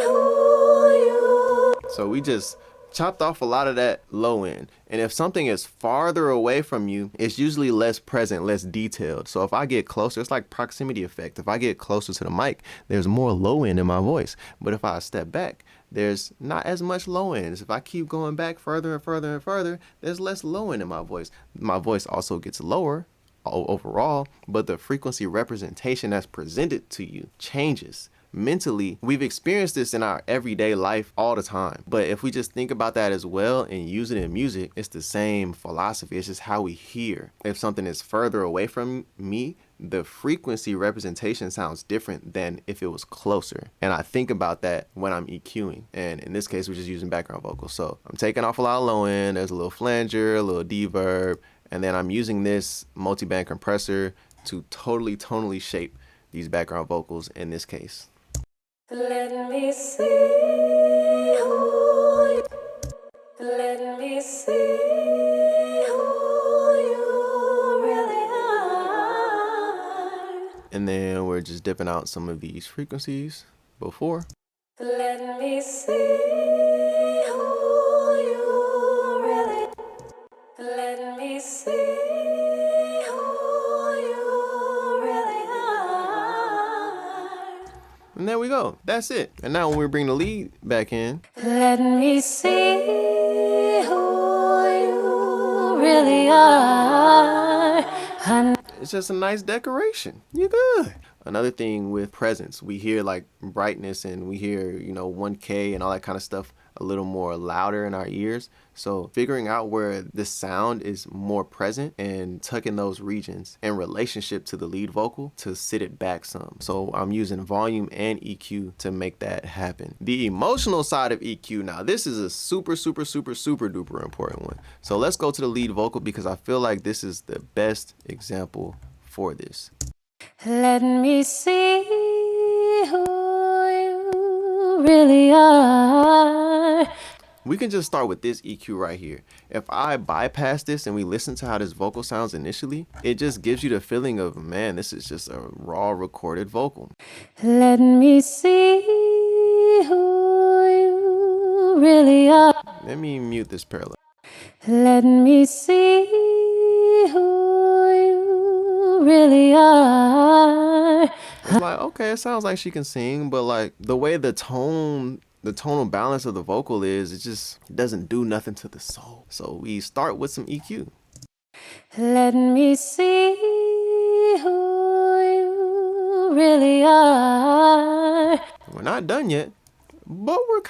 who you. So we just chopped off a lot of that low end. And if something is farther away from you, it's usually less present, less detailed. So if I get closer, it's like proximity effect. If I get closer to the mic, there's more low end in my voice. But if I step back, there's not as much low end. If I keep going back further and further and further, there's less low end in my voice. My voice also gets lower overall, but the frequency representation that's presented to you changes. Mentally, we've experienced this in our everyday life all the time. But if we just think about that as well and use it in music, it's the same philosophy. It's just how we hear. If something is further away from me, the frequency representation sounds different than if it was closer. And I think about that when I'm EQing. And in this case, we're just using background vocals. So I'm taking off a lot of low end. There's a little flanger, a little deverb. And then I'm using this multiband compressor to totally tonally shape these background vocals in this case. Let me see who you. Let me see who you really are. And then we're just dipping out some of these frequencies before. Let me see who you really. Let me see who you really are. And there we go. That's it. And now when we bring the lead back in. Let me see who you really are. It's just a nice decoration. You're good. Another thing with presence, we hear like brightness and we hear, 1K and all that kind of stuff a little more louder in our ears. So figuring out where the sound is more present and tucking those regions in relationship to the lead vocal to sit it back some. So I'm using volume and EQ to make that happen. The emotional side of EQ, now this is a super, super, super, super duper important one. So let's go to the lead vocal because I feel like this is the best example for this. Let me see who you really are. We can just start with this EQ right here. If I bypass this and we listen to how this vocal sounds initially, it just gives you the feeling of, man, this is just a raw recorded vocal. Let me see who you really are. Let me mute this parallel. Let me see who you really are. It's like, okay, it sounds like she can sing, but like the way the tonal balance of the vocal is, it just doesn't do nothing to the soul. So we start with some EQ. Let me see who you really are. We're not done yet, but we're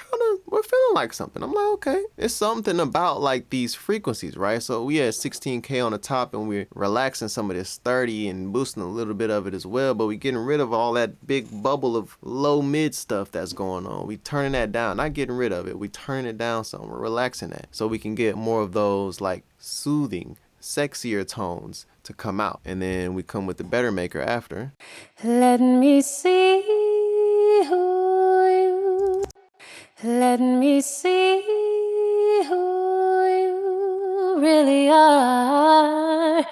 feeling like something. I'm like, okay, it's something about like these frequencies, right? So we had 16K on the top and we're relaxing some of this 30 and boosting a little bit of it as well, but we're getting rid of all that big bubble of low mid stuff that's going on. We turning that down, not getting rid of it. We turning it down some, we're relaxing that so we can get more of those like soothing, sexier tones to come out. And then we come with the better maker after. Let me see who you. Let me see who really are.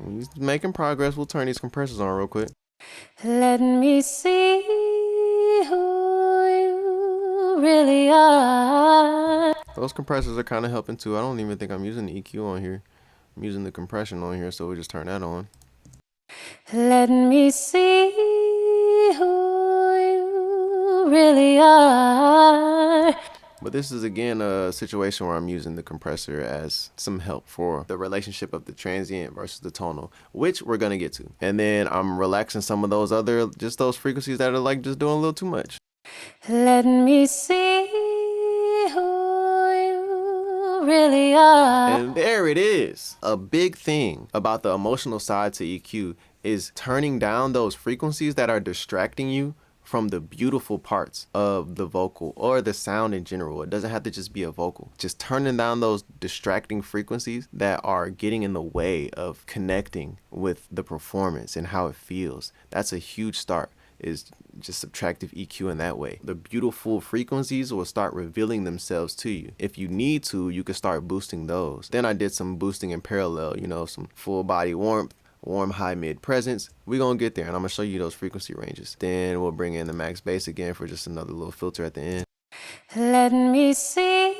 He's making progress. We'll turn these compressors on real quick. Let me see who you really are. Those compressors are kind of helping too. I don't even think I'm using the EQ on here. I'm using the compression on here, so we just turn that on. Let me see who you really are. But this is again a situation where I'm using the compressor as some help for the relationship of the transient versus the tonal, which we're gonna get to. And then I'm relaxing some of those other, just those frequencies that are like just doing a little too much. Let me see who you really are. And there it is. A big thing about the emotional side to EQ is turning down those frequencies that are distracting you from the beautiful parts of the vocal or the sound in general. It doesn't have to just be a vocal. Just turning down those distracting frequencies that are getting in the way of connecting with the performance and how it feels. That's a huge start, is just subtractive EQ in that way. The beautiful frequencies will start revealing themselves to you. If you need to, you can start boosting those. Then I did some boosting in parallel, you know, some full body warmth, warm, high, mid presence. We're gonna get there, and I'm gonna show you those frequency ranges. Then we'll bring in the max bass again for just another little filter at the end. Let me see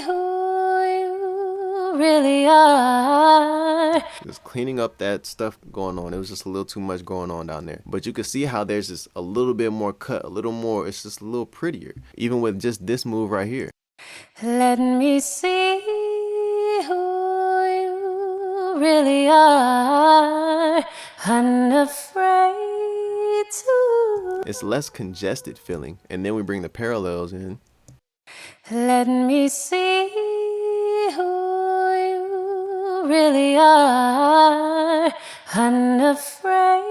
who you really are. Just cleaning up that stuff going on. It was just a little too much going on down there. But you can see how there's just a little bit more cut, a little more, it's just a little prettier, even with just this move right here. Let me see who you really are. Unafraid to. It's less congested feeling. And then we bring the parallels in. Let me see who you really are. Unafraid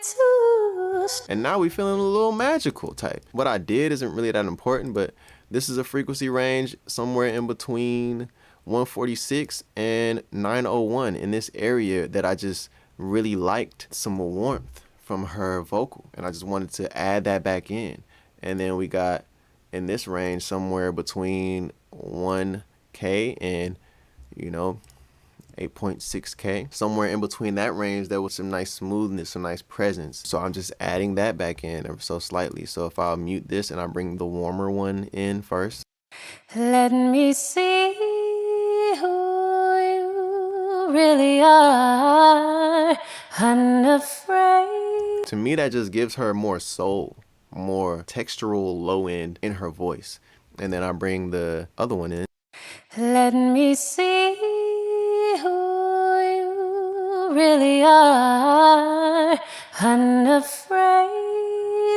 to. And now we feeling a little magical type. What I did isn't really that important, but this is a frequency range somewhere in between 146 and 901 in this area that I just really liked some warmth from her vocal. And I just wanted to add that back in. And then we got in this range somewhere between 1K and, you know, 8.6K. Somewhere in between that range, there was some nice smoothness, some nice presence. So I'm just adding that back in ever so slightly. So if I'll mute this and I bring the warmer one in first. Let me see who you really are. Unafraid. To me, that just gives her more soul, more textural low end in her voice. And then I bring the other one in. Let me see who you really are. Unafraid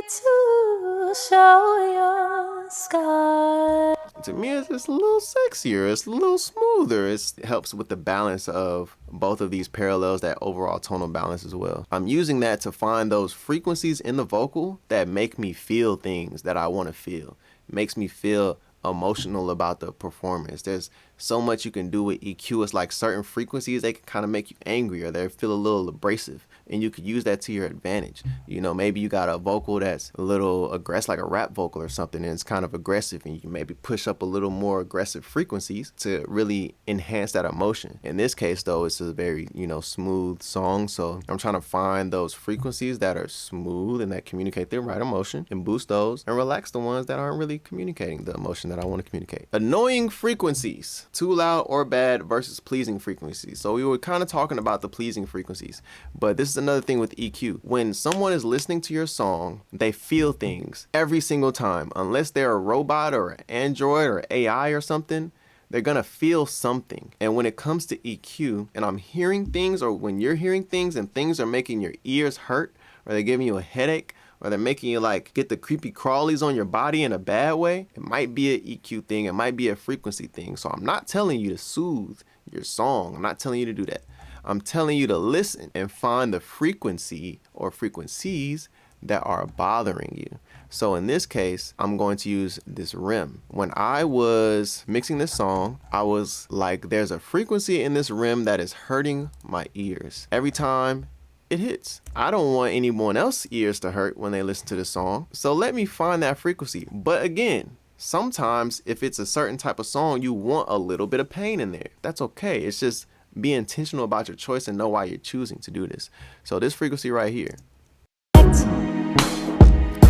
to show your scars. To me, it's just a little sexier. It's a little smoother. It helps with the balance of both of these parallels, that overall tonal balance as well. I'm using that to find those frequencies in the vocal that make me feel things that I want to feel. Makes me feel emotional about the performance. There's so much you can do with EQ. It's like certain frequencies, they can kind of make you angry or they feel a little abrasive, and you could use that to your advantage. You know, maybe you got a vocal that's a little aggressive, like a rap vocal or something, and it's kind of aggressive, and you can maybe push up a little more aggressive frequencies to really enhance that emotion. In this case though, it's a very, you know, smooth song, so I'm trying to find those frequencies that are smooth and that communicate the right emotion and boost those, and relax the ones that aren't really communicating the emotion that I want to communicate. Annoying frequencies, too loud or bad versus pleasing frequencies. So we were kind of talking about the pleasing frequencies, but this is another thing with EQ. When someone is listening to your song, they feel things every single time. Unless they're a robot or an android or AI or something, they're gonna feel something. And when it comes to EQ, and I'm hearing things, or when you're hearing things and things are making your ears hurt, or they're giving you a headache, or they're making you like get the creepy crawlies on your body in a bad way, it might be an EQ thing, it might be a frequency thing. So I'm not telling you to soothe your song. I'm not telling you to do that. I'm telling you to listen and find the frequency or frequencies that are bothering you. So in this case, I'm going to use this rim. When I was mixing this song, I was like, there's a frequency in this rim that is hurting my ears every time it hits. I don't want anyone else's ears to hurt when they listen to this song. So let me find that frequency. But again, sometimes if it's a certain type of song, you want a little bit of pain in there. That's okay. It's just be intentional about your choice and know why you're choosing to do this. So this frequency right here,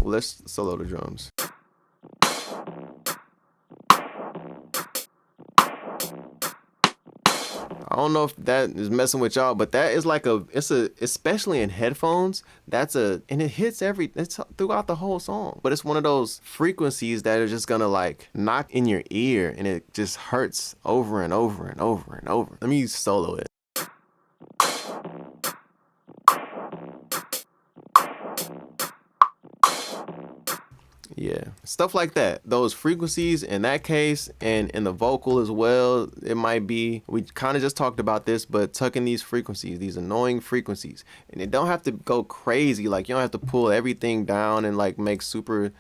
let's solo the drums. I don't know if that is messing with y'all, but that is like especially in headphones, and it hits it's throughout the whole song. But it's one of those frequencies that are just gonna like knock in your ear and it just hurts over and over and over and over. Let me solo it. Yeah, stuff like that. Those frequencies in that case, and in the vocal as well, it might be, we kind of just talked about this, but tucking these frequencies, these annoying frequencies, and it don't have to go crazy. Like, you don't have to pull everything down and like make super,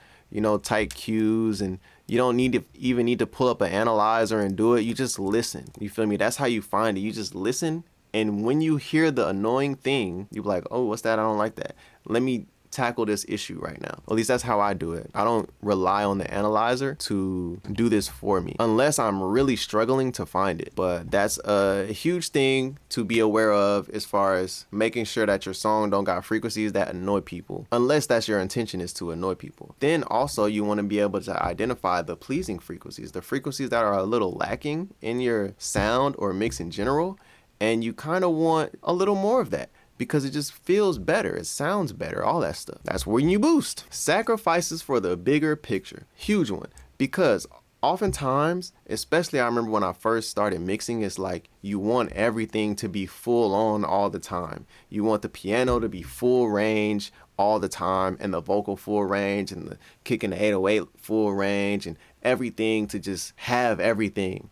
tight cues, and you don't even need to pull up an analyzer and do it. You just listen. You feel me? That's how you find it. You just listen, and when you hear the annoying thing, you're like, oh, what's that? I don't like that. Let me tackle this issue right now. At least that's how I do it. I don't rely on the analyzer to do this for me unless I'm really struggling to find it. But that's a huge thing to be aware of as far as making sure that your song don't got frequencies that annoy people, unless that's your intention, is to annoy people. Then also you want to be able to identify the pleasing frequencies, the frequencies that are a little lacking in your sound or mix in general, and you kind of want a little more of that, because it just feels better, it sounds better, all that stuff. That's when you boost. Sacrifices for the bigger picture. Huge one. Because oftentimes, especially I remember when I first started mixing, it's like you want everything to be full on all the time. You want the piano to be full range all the time, and the vocal full range, and the kick in the 808 full range, and everything to just have everything.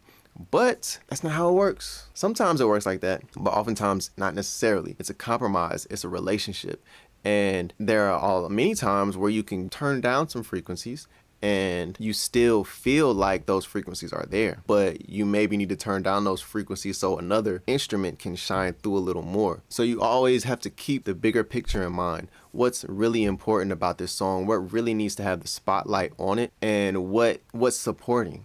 But that's not how it works. Sometimes it works like that, but oftentimes not necessarily. It's a compromise. It's a relationship. And there are many times where you can turn down some frequencies and you still feel like those frequencies are there, but you maybe need to turn down those frequencies so another instrument can shine through a little more. So you always have to keep the bigger picture in mind. What's really important about this song? What really needs to have the spotlight on it? And what's supporting?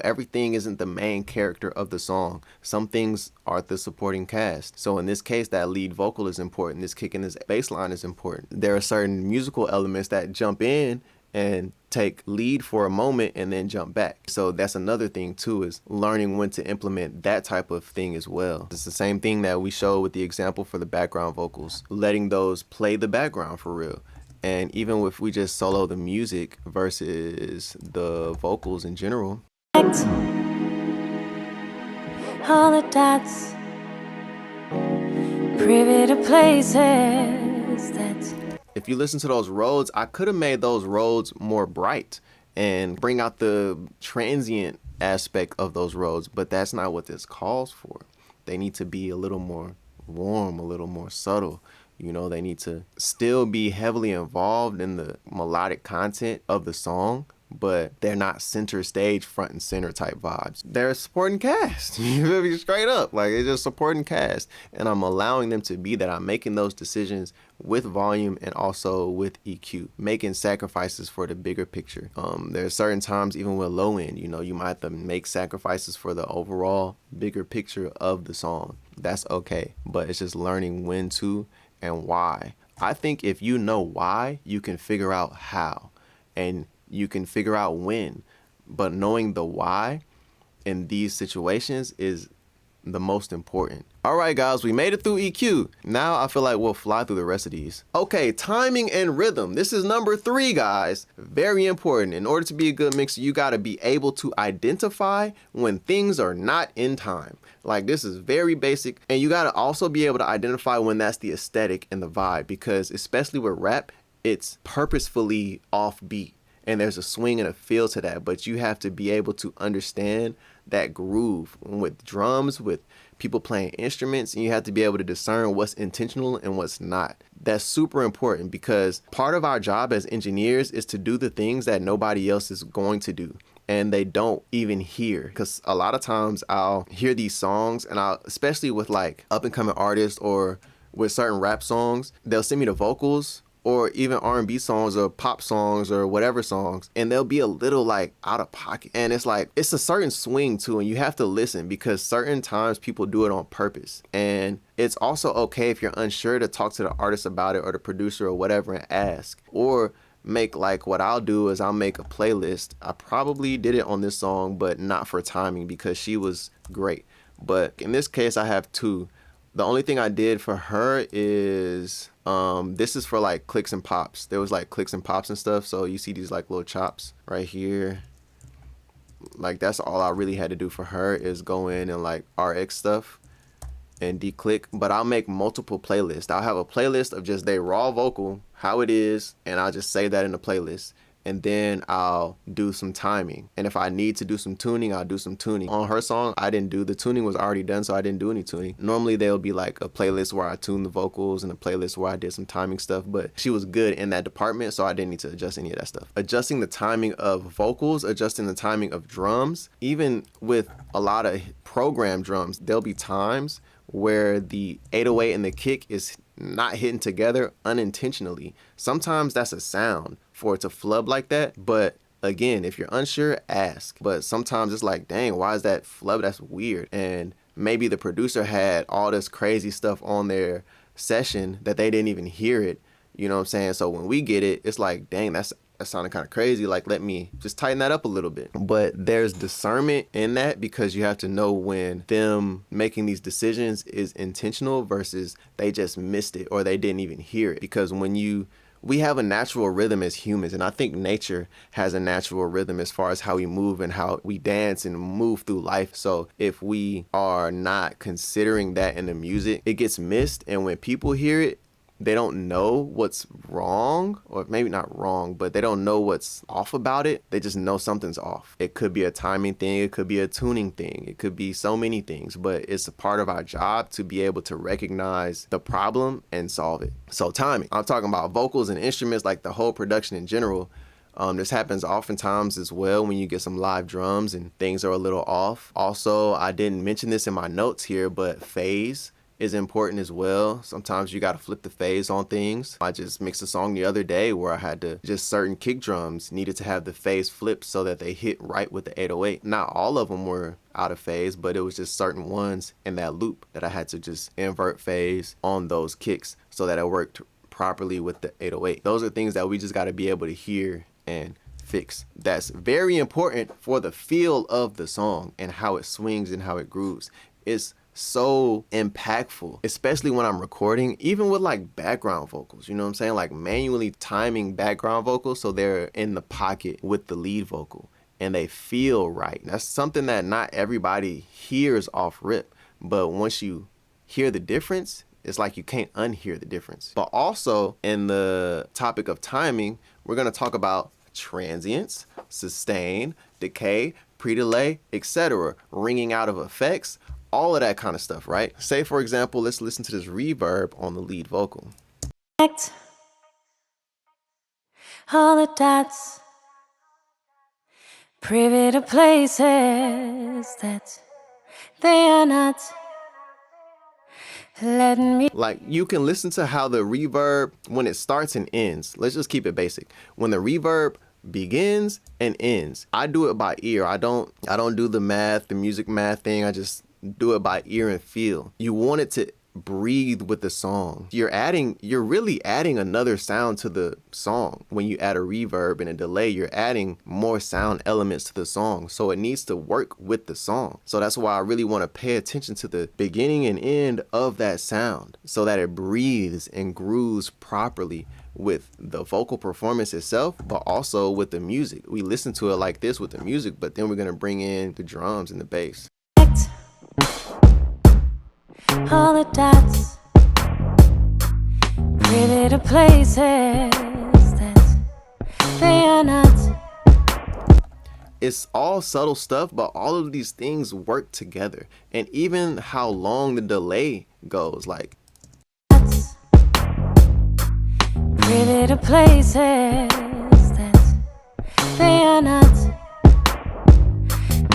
Everything isn't the main character of the song. Some things are the supporting cast. So in this case, that lead vocal is important. This kick and this bass line is important. There are certain musical elements that jump in and take lead for a moment and then jump back. So that's another thing too, is learning when to implement that type of thing as well. It's the same thing that we showed with the example for the background vocals, letting those play the background for real. And even if we just solo the music versus the vocals in general, all the dots, privy to places that. If you listen to those Rhodes, I could have made those Rhodes more bright and bring out the transient aspect of those Rhodes, but that's not what this calls for. They need to be a little more warm, a little more subtle. They need to still be heavily involved in the melodic content of the song, but they're not center stage, front and center type vibes. They're a supporting cast. You feel me? Straight up. Like, it's just supporting cast. And I'm allowing them to be that. I'm making those decisions with volume and also with EQ, making sacrifices for the bigger picture. There are certain times, even with low end, you might have to make sacrifices for the overall bigger picture of the song. That's okay. But it's just learning when to and why. I think if you know why, you can figure out how. And you can figure out when, but knowing the why in these situations is the most important. All right, guys, we made it through EQ. Now I feel like we'll fly through the rest of these. Okay, timing and rhythm. This is number 3, guys. Very important. In order to be a good mixer, you got to be able to identify when things are not in time. Like, this is very basic. And you got to also be able to identify when that's the aesthetic and the vibe, because especially with rap, it's purposefully offbeat. And there's a swing and a feel to that, but you have to be able to understand that groove with drums, with people playing instruments, and you have to be able to discern what's intentional and what's not. That's super important, because part of our job as engineers is to do the things that nobody else is going to do, and they don't even hear. Because a lot of times I'll hear these songs, and especially with like up and coming artists or with certain rap songs, they'll send me the vocals or even R&B songs or pop songs or whatever songs, and they'll be a little like out of pocket. And it's like, it's a certain swing too, and you have to listen because certain times people do it on purpose. And it's also okay if you're unsure to talk to the artist about it or the producer or whatever and ask. Or make, like, what I'll do is I'll make a playlist. I probably did it on this song, but not for timing because she was great. But in this case, I have two. The only thing I did for her is, this is for like clicks and pops. There was like clicks and pops and stuff. So you see these like little chops right here. Like that's all I really had to do for her is go in and like RX stuff and declick. But I'll make multiple playlists. I'll have a playlist of just their raw vocal, how it is, and I'll just save that in the playlist. And then I'll do some timing. And if I need to do some tuning, I'll do some tuning. On her song, I didn't do, the tuning was already done, so I didn't do any tuning. Normally there'll be like a playlist where I tune the vocals and a playlist where I did some timing stuff, but she was good in that department, so I didn't need to adjust any of that stuff. Adjusting the timing of vocals, adjusting the timing of drums, even with a lot of programmed drums, there'll be times where the 808 and the kick is not hitting together unintentionally. Sometimes that's a sound for it to flub like that, but again, if you're unsure, ask. But sometimes it's like, dang, why is that flub? That's weird. And maybe the producer had all this crazy stuff on their session that they didn't even hear it, you know what I'm saying? So when we get it, it's like, dang, that sounded kind of crazy. Like, let me just tighten that up a little bit. But there's discernment in that because you have to know when them making these decisions is intentional versus they just missed it or they didn't even hear it. Because we have a natural rhythm as humans, and I think nature has a natural rhythm as far as how we move and how we dance and move through life. So if we are not considering that in the music, it gets missed. And when people hear it, they don't know what's wrong, or maybe not wrong, but they don't know what's off about it. They just know something's off. It could be a timing thing. It could be a tuning thing. It could be so many things, but it's a part of our job to be able to recognize the problem and solve it. So timing, I'm talking about vocals and instruments, like the whole production in general. This happens oftentimes as well when you get some live drums and things are a little off. Also, I didn't mention this in my notes here, but phase is important as well. Sometimes you got to flip the phase on things. I just mixed a song the other day where I had to, just certain kick drums needed to have the phase flipped so that they hit right with the 808. Not all of them were out of phase, but it was just certain ones in that loop that I had to just invert phase on those kicks so that it worked properly with the 808. Those are things that we just got to be able to hear and fix. That's very important for the feel of the song and how it swings and how it grooves. It's so impactful, especially when I'm recording, even with like background vocals, you know what I'm saying? Like manually timing background vocals so they're in the pocket with the lead vocal and they feel right. That's something that not everybody hears off rip, but once you hear the difference, it's like you can't unhear the difference. But also in the topic of timing, we're going to talk about transients, sustain, decay, pre-delay, etc., ringing out of effects, all of that kind of stuff, right? Say, for example, let's listen to this reverb on the lead vocal. All the dots, privy to places that they are not letting me. Like, you can listen to how the reverb, when it starts and ends, let's just keep it basic. When the reverb begins and ends, I do it by ear. I don't do the math, the music math thing. I just do it by ear and feel. You want it to breathe with the song. You're really adding another sound to the song. When you add a reverb and a delay, you're adding more sound elements to the song. So it needs to work with the song. So that's why I really want to pay attention to the beginning and end of that sound so that it breathes and grooves properly with the vocal performance itself, but also with the music. We listen to it like this with the music, but then we're going to bring in the drums and the bass. All the dots, privy to places that they are not. It's all subtle stuff, but all of these things work together. And even how long the delay goes, like Privy to places that they are not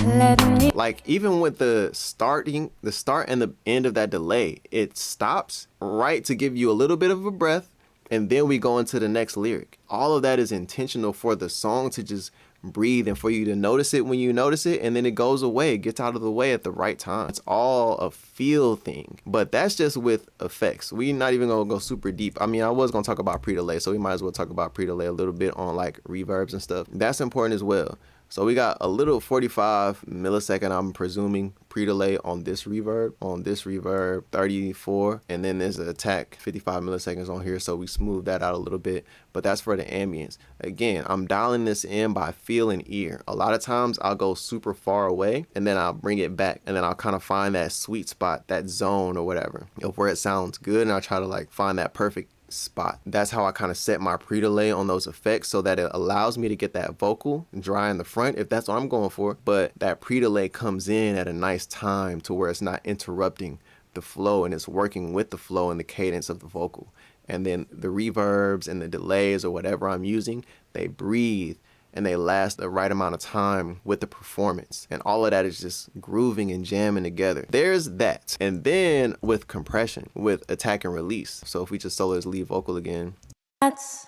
letting me. Like even with the start and the end of that delay, it stops right to give you a little bit of a breath, and then we go into the next lyric. All of that is intentional for the song to just breathe and for you to notice it when you notice it, and then it goes away, it gets out of the way at the right time. It's all a feel thing, but that's just with effects. We're not even gonna go super deep. I mean, I was gonna talk about pre-delay, so we might as well talk about pre-delay a little bit on like reverbs and stuff. That's important as well. So we got a little 45 millisecond, I'm presuming, pre-delay on this reverb, 34, and then there's an attack 55 milliseconds on here, so we smooth that out a little bit, but that's for the ambience. Again, I'm dialing this in by feel and ear. A lot of times I'll go super far away and then I'll bring it back, and then I'll kind of find that sweet spot, that zone or whatever, of where it sounds good, and I'll try to like find that perfect spot. That's how I kind of set my pre-delay on those effects, so that it allows me to get that vocal dry in the front if that's what I'm going for, but that pre-delay comes in at a nice time to where it's not interrupting the flow and it's working with the flow and the cadence of the vocal. And then the reverbs and the delays or whatever I'm using, they breathe and they last the right amount of time with the performance. And all of that is just grooving and jamming together. There's that. And then with compression, with attack and release. So if we just solo his lead vocal again. That's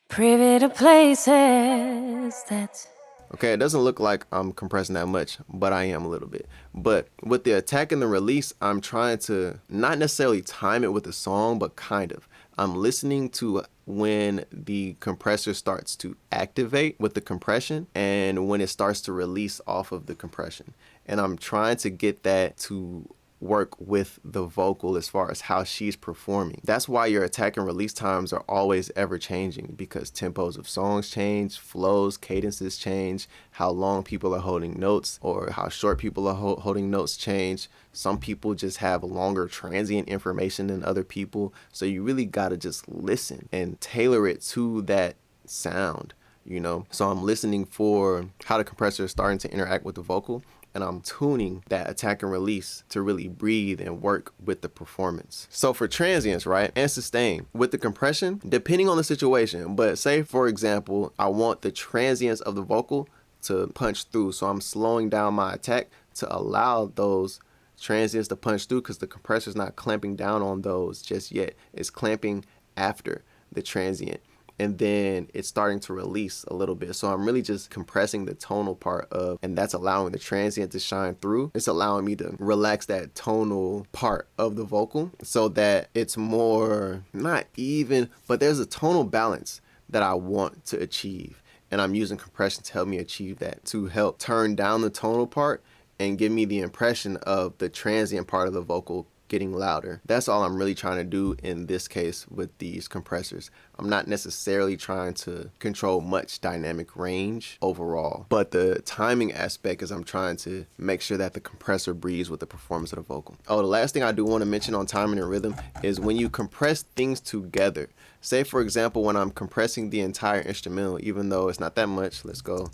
privy to places that Okay, it doesn't look like I'm compressing that much, but I am a little bit. But with the attack and the release, I'm trying to not necessarily time it with the song, but kind of. I'm listening to when the compressor starts to activate with the compression and when it starts to release off of the compression. And I'm trying to get that to work with the vocal as far as how she's performing. That's why your attack and release times are always ever changing, because tempos of songs change, flows, cadences change, how long people are holding notes or how short people are holding notes change. Some people just have longer transient information than other people. So you really got to just listen and tailor it to that sound, you know? So I'm listening for how the compressor is starting to interact with the vocal, and I'm tuning that attack and release to really breathe and work with the performance. So for transients, right, and sustain, with the compression, depending on the situation, but say for example, I want the transients of the vocal to punch through, so I'm slowing down my attack to allow those transients to punch through, because the compressor's not clamping down on those just yet. It's clamping after the transient, and then it's starting to release a little bit. So I'm really just compressing the tonal part of, and that's allowing the transient to shine through. It's allowing me to relax that tonal part of the vocal so that it's more, not even, but there's a tonal balance that I want to achieve. And I'm using compression to help me achieve that, to help turn down the tonal part and give me the impression of the transient part of the vocal getting louder. That's all I'm really trying to do in this case with these compressors. I'm not necessarily trying to control much dynamic range overall, but the timing aspect is I'm trying to make sure that the compressor breathes with the performance of the vocal. Oh, the last thing I do want to mention on timing and rhythm is when you compress things together. Say for example, when I'm compressing the entire instrumental, even though it's not that much, let's go.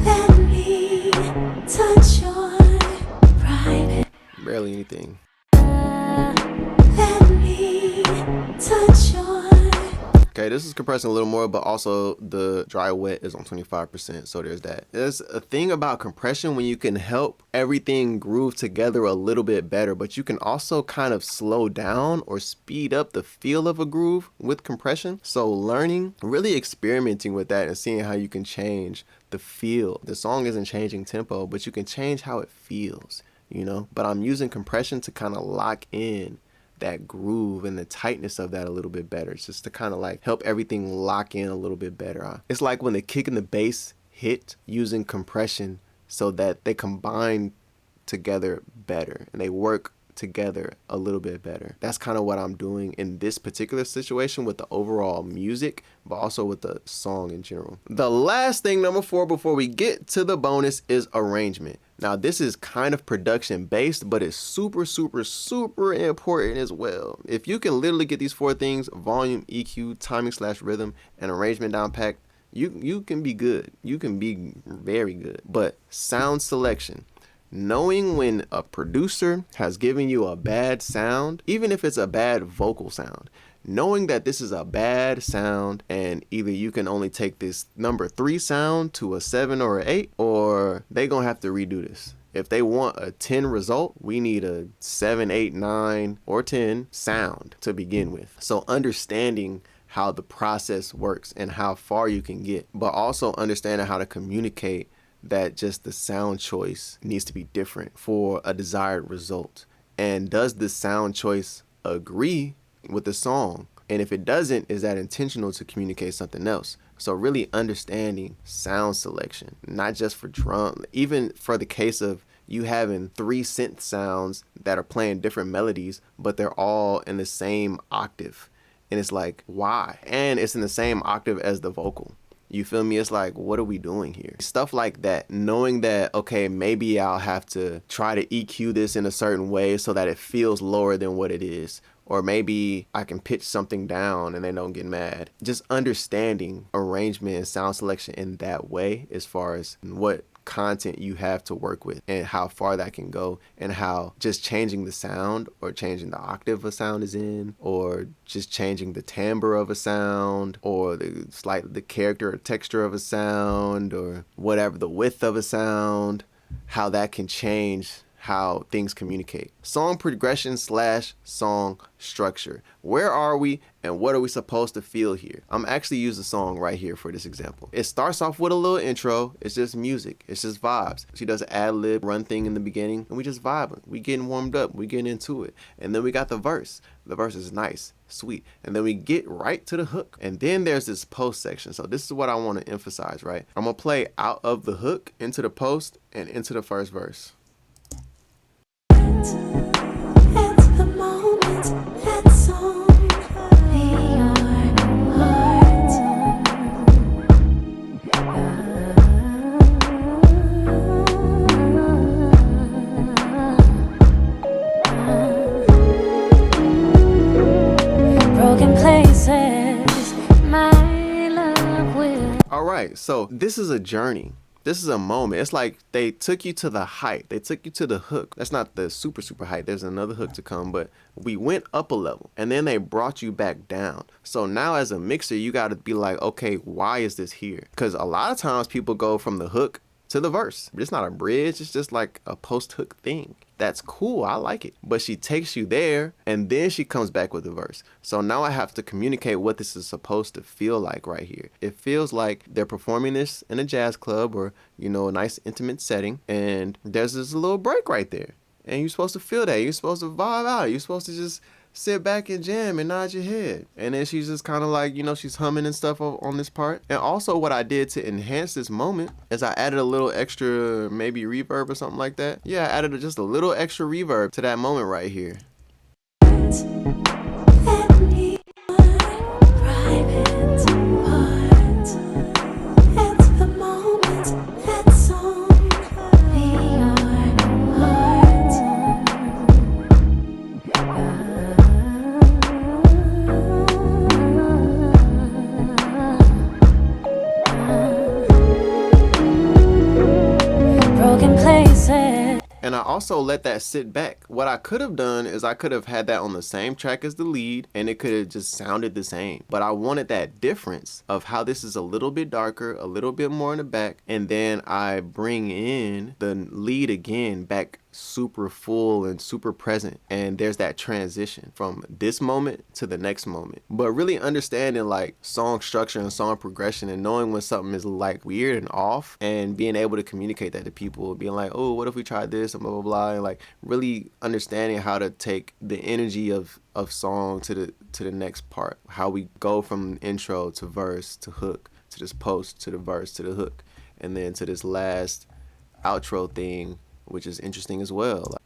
let me touch your private. Barely anything. Let me touch your. Okay, this is compressing a little more, but also the dry wet is on 25%, so there's that. There's a thing about compression when you can help everything groove together a little bit better, but you can also kind of slow down or speed up the feel of a groove with compression. So learning, really experimenting with that and seeing how you can change the feel. The song isn't changing tempo, but you can change how it feels, you know? But I'm using compression to kind of lock in that groove and the tightness of that a little bit better. It's just to kind of like help everything lock in a little bit better. It's like when the kick and the bass hit, using compression so that they combine together better and they work together a little bit better. That's kind of what I'm doing in this particular situation with the overall music, but also with the song in general. The last thing, number 4, before we get to the bonus, is arrangement. Now this is kind of production based, but it's super, super, super important as well. If you can literally get these 4 things, volume, EQ, timing / rhythm, and arrangement down pat, you can be good. You can be very good. But sound selection, knowing when a producer has given you a bad sound, even if it's a bad vocal sound, knowing that this is a bad sound and either you can only take this number 3 sound to a 7 or an 8, or they gonna have to redo this. If they want a 10 result, we need a 7, 8, 9, or 10 sound to begin with. So understanding how the process works and how far you can get, but also understanding how to communicate that just the sound choice needs to be different for a desired result. And does the sound choice agree with the song? And if it doesn't, is that intentional to communicate something else? So really understanding sound selection, not just for drum, even for the case of you having 3 synth sounds that are playing different melodies, but they're all in the same octave. And it's like, why? And it's in the same octave as the vocal. You feel me? It's like, what are we doing here? Stuff like that. Knowing that, okay, maybe I'll have to try to EQ this in a certain way so that it feels lower than what it is. Or maybe I can pitch something down and they don't get mad. Just understanding arrangement and sound selection in that way, as far as what content you have to work with and how far that can go, and how just changing the sound or changing the octave a sound is in, or just changing the timbre of a sound, or the character or texture of a sound, or whatever, the width of a sound, how that can change how things communicate. Song progression / song structure. Where are we and what are we supposed to feel here? I'm actually using a song right here for this example. It starts off with a little intro. It's just music. It's just vibes. She does an ad-lib run thing in the beginning and we just vibing. We getting warmed up. We getting into it. And then we got the verse. The verse is nice, sweet. And then we get right to the hook. And then there's this post section. So this is what I want to emphasize, right? I'm going to play out of the hook into the post and into the first verse. At the moment, that song be your heart. Broken places, my love will. All right, so this is a journey. This is a moment. It's like they took you to the height. They took you to the hook. That's not the super height. There's another hook to come, but we went up a level and then they brought you back down. So now as a mixer, you got to be like, okay, why is this here? Because a lot of times people go from the hook to the verse. It's not a bridge. It's just like a post hook thing. That's cool. I like it. But she takes you there and then she comes back with the verse. So now I have to communicate what this is supposed to feel like right here. It feels like they're performing this in a jazz club or, you know, a nice intimate setting. And there's this little break right there. And you're supposed to feel that. You're supposed to vibe out. You're supposed to just sit back and jam and nod your head. And then she's just kind of like, you know, she's humming and stuff on this part. And also what I did to enhance this moment is I added a little extra, maybe reverb or something like that. Yeah, I added just a little extra reverb to that moment right here. And I also let that sit back. What I could have done is I could have had that on the same track as the lead and it could have just sounded the same. But I wanted that difference of how this is a little bit darker, a little bit more in the back. And then I bring in the lead again back super full and super present, and there's that transition from this moment to the next moment. But really understanding like song structure and song progression and knowing when something is like weird and off and being able to communicate that to people, being like, oh, what if we tried this and blah blah blah, and like really understanding how to take the energy of song to the next part, how we go from intro to verse to hook to this post to the verse to the hook and then to this last outro thing, which is interesting as well.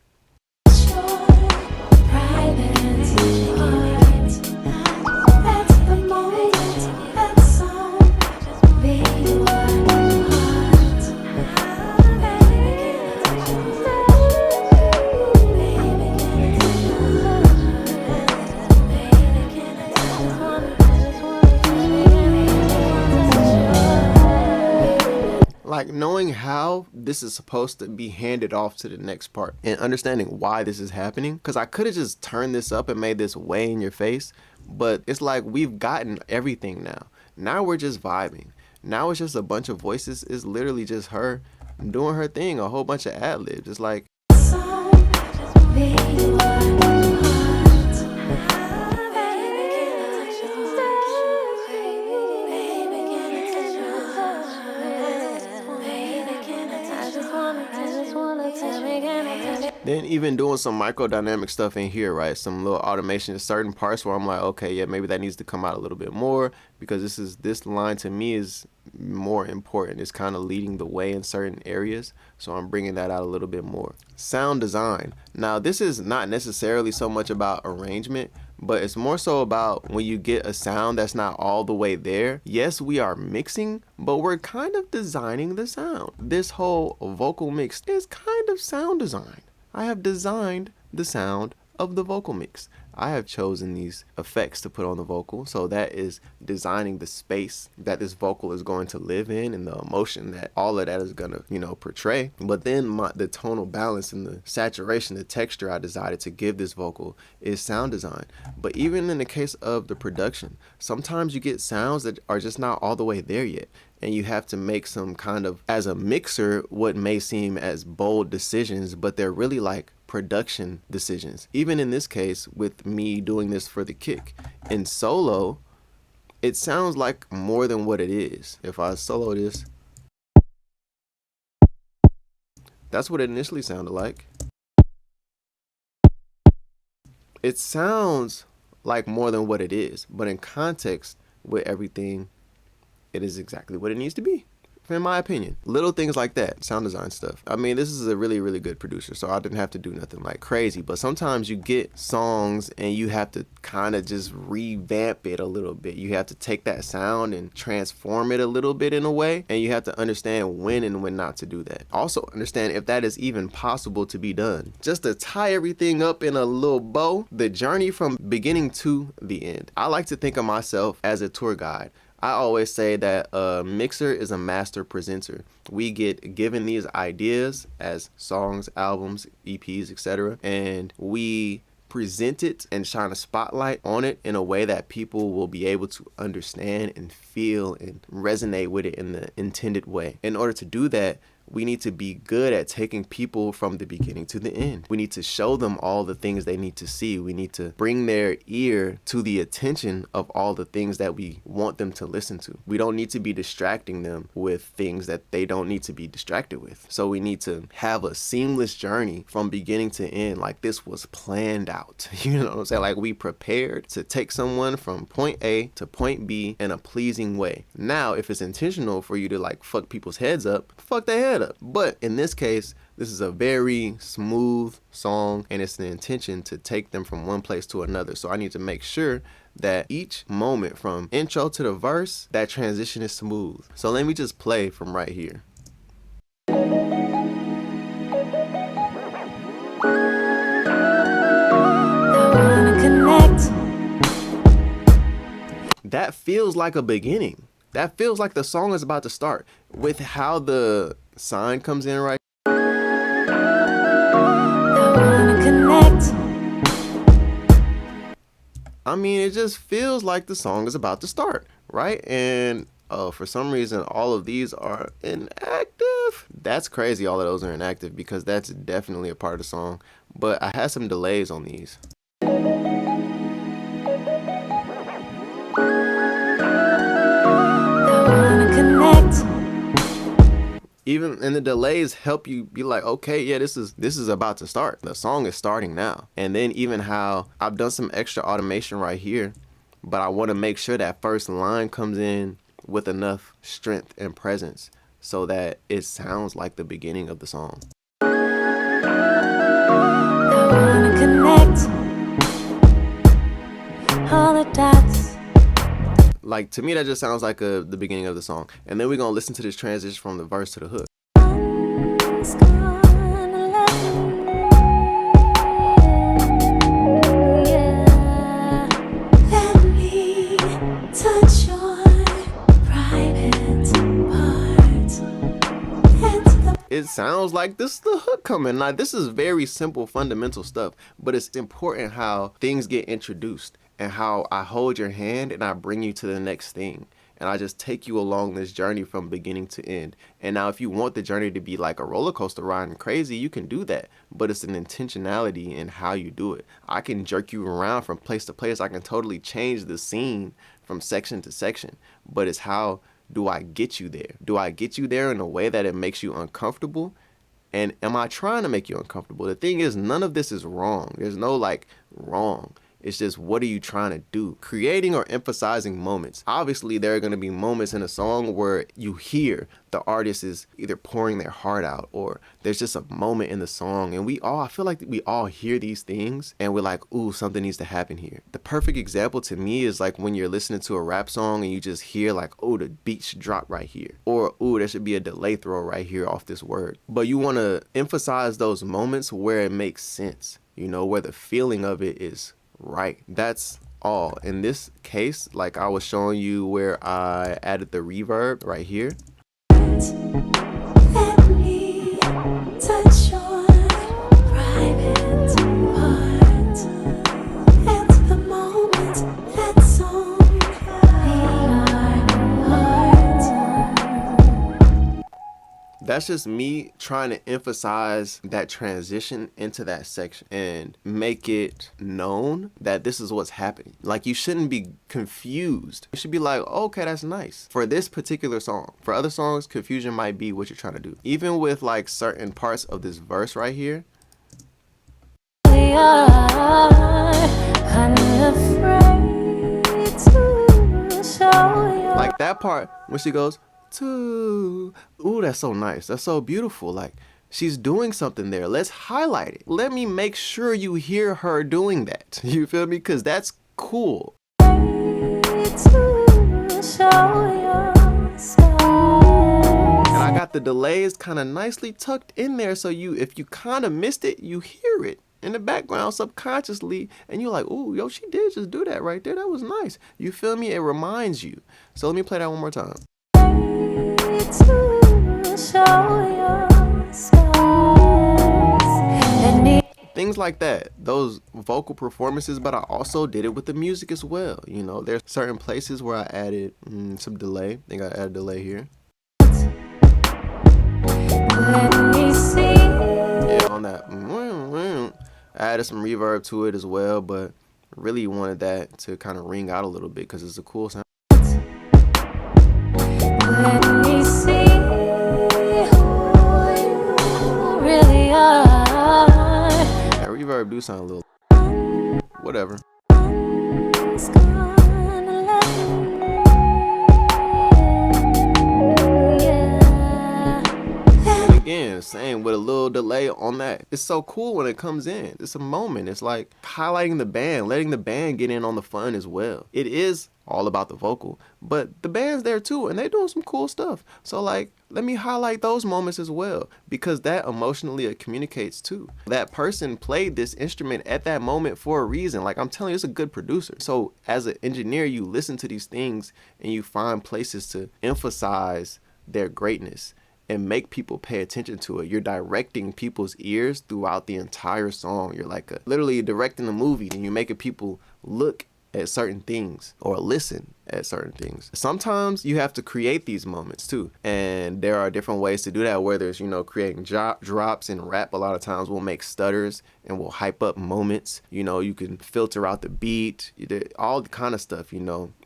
Like knowing how this is supposed to be handed off to the next part and understanding why this is happening. Because I could have just turned this up and made this way in your face, but it's like we've gotten everything now. Now we're just vibing. Now it's just a bunch of voices. It's literally just her doing her thing, a whole bunch of ad-libs. It's like, then even doing some microdynamic stuff in here, right? Some little automation in certain parts where I'm like, okay, yeah, maybe that needs to come out a little bit more, because this line to me is more important. It's kind of leading the way in certain areas, so I'm bringing that out a little bit more. Sound design. Now, this is not necessarily so much about arrangement, but it's more so about when you get a sound that's not all the way there. Yes, we are mixing, but we're kind of designing the sound. This whole vocal mix is kind of sound design. I have designed the sound of the vocal mix. I have chosen these effects to put on the vocal, so that is designing the space that this vocal is going to live in and the emotion that all of that is gonna, portray. But then the tonal balance and the saturation, the texture I decided to give this vocal is sound design. But even in the case of the production, sometimes you get sounds that are just not all the way there yet. And you have to make some kind of, as a mixer, what may seem as bold decisions, but they're really like production decisions. Even in this case, with me doing this for the kick, in solo, it sounds like more than what it is. If I solo this, that's what it initially sounded like. It sounds like more than what it is, but in context with everything, it is exactly what it needs to be, in my opinion. Little things like that, sound design stuff. I mean, this is a really, really good producer, so I didn't have to do nothing like crazy, but sometimes you get songs and you have to kind of just revamp it a little bit. You have to take that sound and transform it a little bit in a way, and you have to understand when and when not to do that. Also understand if that is even possible to be done. Just to tie everything up in a little bow, the journey from beginning to the end. I like to think of myself as a tour guide. I always say that a mixer is a master presenter. We get given these ideas as songs, albums, EPs, etc., and we present it and shine a spotlight on it in a way that people will be able to understand and feel and resonate with it in the intended way. In order to do that, we need to be good at taking people from the beginning to the end. We need to show them all the things they need to see. We need to bring their ear to the attention of all the things that we want them to listen to. We don't need to be distracting them with things that they don't need to be distracted with. So we need to have a seamless journey from beginning to end, like this was planned out. You know what I'm saying? Like we prepared to take someone from point A to point B in a pleasing way. Now, if it's intentional for you to like fuck people's heads up, fuck their head up. But in this case, this is a very smooth song and it's the intention to take them from one place to another. So I need to make sure that each moment from intro to the verse, that transition is smooth. So let me just play from right here. That feels like a beginning. That feels like the song is about to start with how the sign comes in right. I mean, it just feels like the song is about to start, right? And for some reason, all of these are inactive. That's crazy. All of those are inactive because that's definitely a part of the song. But I had some delays on these. Even and the delays help you be like, okay, yeah, this is about to start. The song is starting now. And then even how I've done some extra automation right here, but I want to make sure that first line comes in with enough strength and presence so that it sounds like the beginning of the song. I wanna connect all the dots. Like, to me, that just sounds like the beginning of the song. And then we're going to listen to this transition from the verse to the hook. Let me touch your private parts. It sounds like this is the hook coming. Now, this is very simple, fundamental stuff. But it's important how things get introduced. And how I hold your hand and I bring you to the next thing. and I just take you along this journey from beginning to end. And now if you want the journey to be like a roller coaster ride and crazy, you can do that, but it's an intentionality in how you do it. I can jerk you around from place to place. I can totally change the scene from section to section, but it's how do I get you there? Do I get you there in a way that it makes you uncomfortable? And am I trying to make you uncomfortable? The thing is, none of this is wrong. There's no like wrong. It's just, what are you trying to do? Creating or emphasizing moments. Obviously, there are going to be moments in a song where you hear the artist is either pouring their heart out, or there's just a moment in the song. And I feel like we all hear these things and we're like, ooh, something needs to happen here. The perfect example to me is like when you're listening to a rap song and you just hear like, oh, the beat should drop right here. Or, ooh, there should be a delay throw right here off this word. But you want to emphasize those moments where it makes sense, where the feeling of it is right. That's all. In this case, like I was showing you where I added the reverb right here. Let me touch your private part. At the moment, that song That's just me trying to emphasize that transition into that section and make it known that this is what's happening. Like, you shouldn't be confused. You should be like, okay, that's nice. For this particular song. For other songs, confusion might be what you're trying to do. Even with like certain parts of this verse right here. Like that part when she goes, ooh, that's so nice. That's so beautiful. Like, she's doing something there. Let's highlight it. Let me make sure you hear her doing that. You feel me? Because that's cool. And I got the delays kind of nicely tucked in there, so if you kind of missed it, you hear it in the background subconsciously, and you're like, ooh, yo, she did just do that right there. That was nice. You feel me? It reminds you. So let me play that one more time. Things like that, those vocal performances, but I also did it with the music as well. There's certain places where I added some delay. I think I added delay here. Let me see. Yeah, on that. I added some reverb to it as well, but really wanted that to kind of ring out a little bit because it's a cool sound. Let me see who you really are. That reverb do sound a little whatever. Again, same with a little delay on that. It's so cool when it comes in. It's a moment. It's like highlighting the band, letting the band get in on the fun as well. It is all about the vocal, but the band's there too, and they're doing some cool stuff. So like, let me highlight those moments as well, because that emotionally it communicates too. That person played this instrument at that moment for a reason. Like, I'm telling you, it's a good producer. So as an engineer, you listen to these things and you find places to emphasize their greatness and make people pay attention to it. You're directing people's ears throughout the entire song. You're like literally directing a movie, and you're making people look at certain things or listen at certain things. Sometimes you have to create these moments too, and there are different ways to do that, whether it's creating drops. In rap, a lot of times we'll make stutters and we'll hype up moments. You can filter out the beat, all the kind of stuff.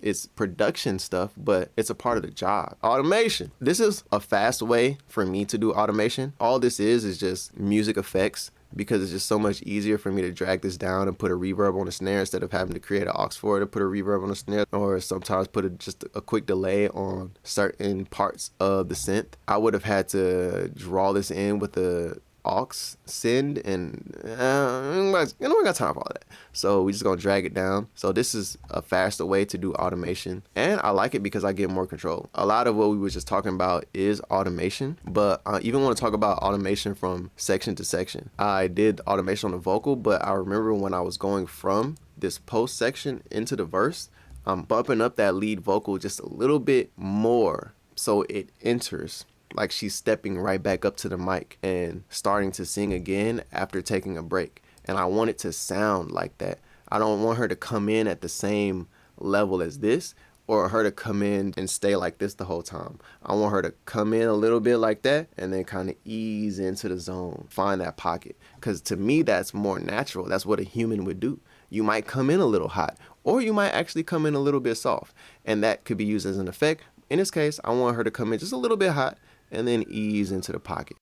It's production stuff, but it's a part of the job. Automation. This is a fast way for me to do automation. All this is just music effects, because it's just so much easier for me to drag this down and put a reverb on the snare instead of having to create an aux for it to put a reverb on the snare, or sometimes put just a quick delay on certain parts of the synth. I would have had to draw this in with the aux send, and we got time for all that. So we just gonna drag it down. So this is a faster way to do automation, and I like it because I get more control. A lot of what we were just talking about is automation, but I even want to talk about automation from section to section. I did automation on the vocal, but I remember when I was going from this post section into the verse, I'm bumping up that lead vocal just a little bit more so it enters like she's stepping right back up to the mic and starting to sing again after taking a break. And I want it to sound like that. I don't want her to come in at the same level as this. or her to come in and stay like this the whole time. I want her to come in a little bit like that and then kind of ease into the zone, find that pocket. Because to me, that's more natural. That's what a human would do. You might come in a little hot, or you might actually come in a little bit soft, and that could be used as an effect. In this case, I want her to come in just a little bit hot and then ease into the pocket.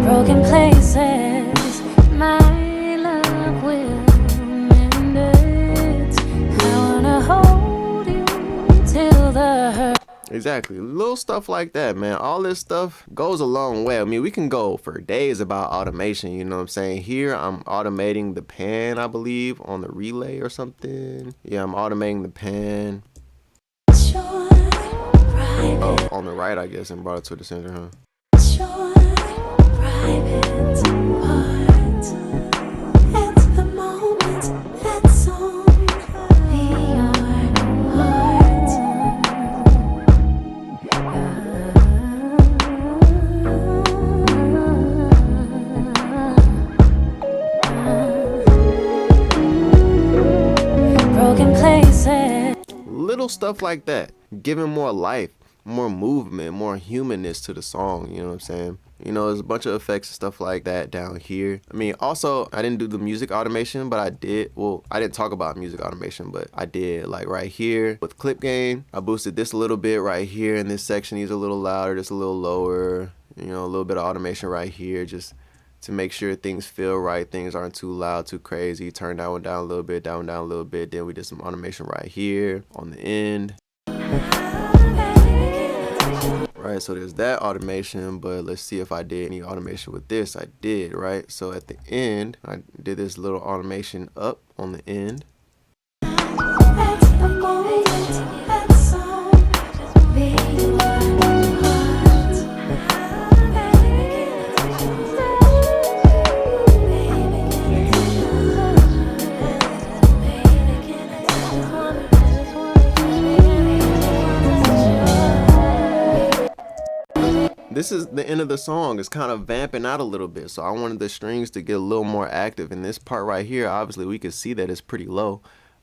Broken places, my love will mend it. I wanna hold you till the hurt. Exactly. Little stuff like that, man. All this stuff goes a long way. I mean, we can go for days about automation, you know what I'm saying? Here, I'm automating the pan, I believe, on the relay or something. Yeah, I'm automating the pan. Oh, on the right, I guess, and brought it to the center, huh? Little stuff like that, giving more life, more movement, more humanness to the song, you know what I'm saying? You know, there's a bunch of effects and stuff like that down here. I mean, also, I didn't do the music automation, but I did. Well, I didn't talk about music automation, but I did, like right here with clip gain. I boosted this a little bit right here in this section. These are a little louder, this a little lower. You know, a little bit of automation right here, just to make sure things feel right, things aren't too loud, too crazy. Turn that one down a little bit, down a little bit. Then we did some automation right here on the end. Right, so there's that automation, but let's see if I did any automation with this. I did, right? So at the end, I did this little automation up on the end. This is the end of the song. It's kind of vamping out a little bit, so I wanted the strings to get a little more active. In this part right here, obviously we could see that it's pretty low.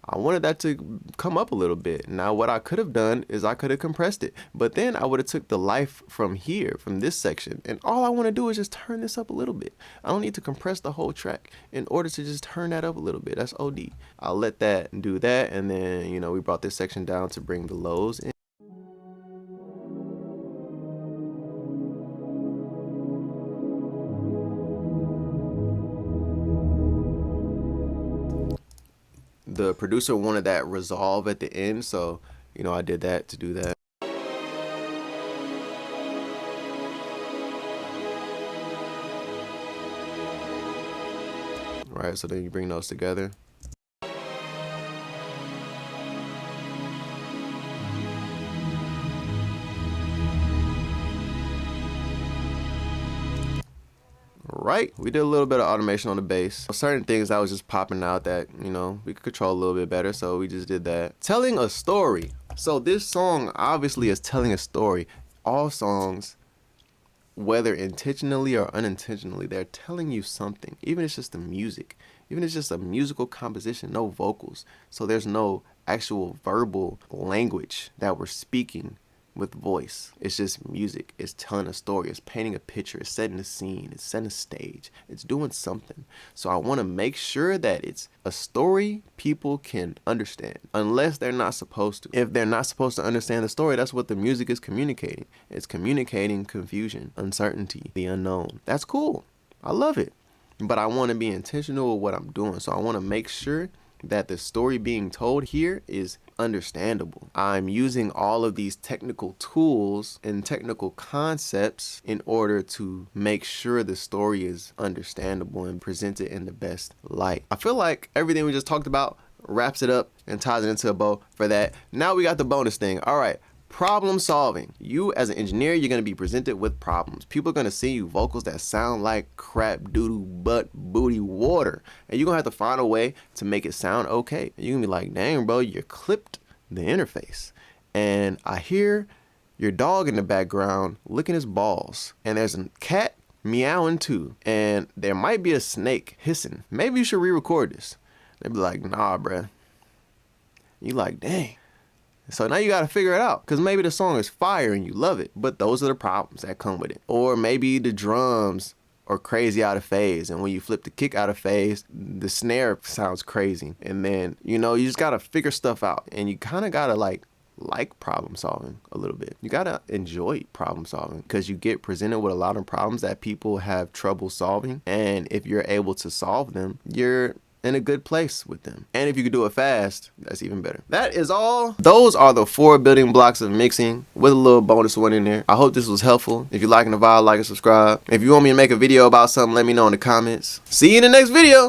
I wanted that to come up a little bit. Now what I could have done is I could have compressed it, but then I would have took the life from here, from this section, and all I want to do is just turn this up a little bit. I don't need to compress the whole track in order to just turn that up a little bit. That's OD. I'll let that do that, and then, you know, we brought this section down to bring the lows in. The producer wanted that resolve at the end, so, you know, I did that to do that. Right, so then you bring those together. Right, we did a little bit of automation on the bass. Certain things that was just popping out that, you know, we could control a little bit better, so we just did that. Telling a story. So this song obviously is telling a story. All songs, whether intentionally or unintentionally, they're telling you something. Even if it's just the music, even if it's just a musical composition, no vocals. So there's no actual verbal language that we're speaking with voice. It's just music. It's telling a story. It's painting a picture. It's setting a scene. It's setting a stage. It's doing something. So I want to make sure that it's a story people can understand, unless they're not supposed to. If they're not supposed to understand the story, that's what the music is communicating. It's communicating confusion, uncertainty, the unknown. That's cool. I love it. But I want to be intentional with what I'm doing. So I want to make sure that the story being told here is understandable. I'm using all of these technical tools and technical concepts in order to make sure the story is understandable and presented in the best light. I feel like everything we just talked about wraps it up and ties it into a bow for that. Now we got the bonus thing. All right. Problem solving. You as an engineer, you're going to be presented with problems. People are going to sing you vocals that sound like crap, doo-doo, butt, booty, water. And you're going to have to find a way to make it sound okay. And you're going to be like, dang, bro, you clipped the interface. And I hear your dog in the background licking his balls. And there's a cat meowing too, and there might be a snake hissing. Maybe you should re-record this. They'd be like, nah, bruh. You like, dang. So now you got to figure it out, because maybe the song is fire and you love it, but those are the problems that come with it. Or maybe the drums are crazy out of phase, and when you flip the kick out of phase, the snare sounds crazy. And then, you know, you just got to figure stuff out, and you kind of got to like problem solving a little bit. You got to enjoy problem solving, because you get presented with a lot of problems that people have trouble solving, and if you're able to solve them, you're in a good place with them. And if you could do it fast, that's even better. That is all. Those are the 4 building blocks of mixing, with a little bonus one in there. I hope this was helpful. If you're liking the vibe, like and subscribe. If you want me to make a video about something, let me know in the comments. See you in the next video.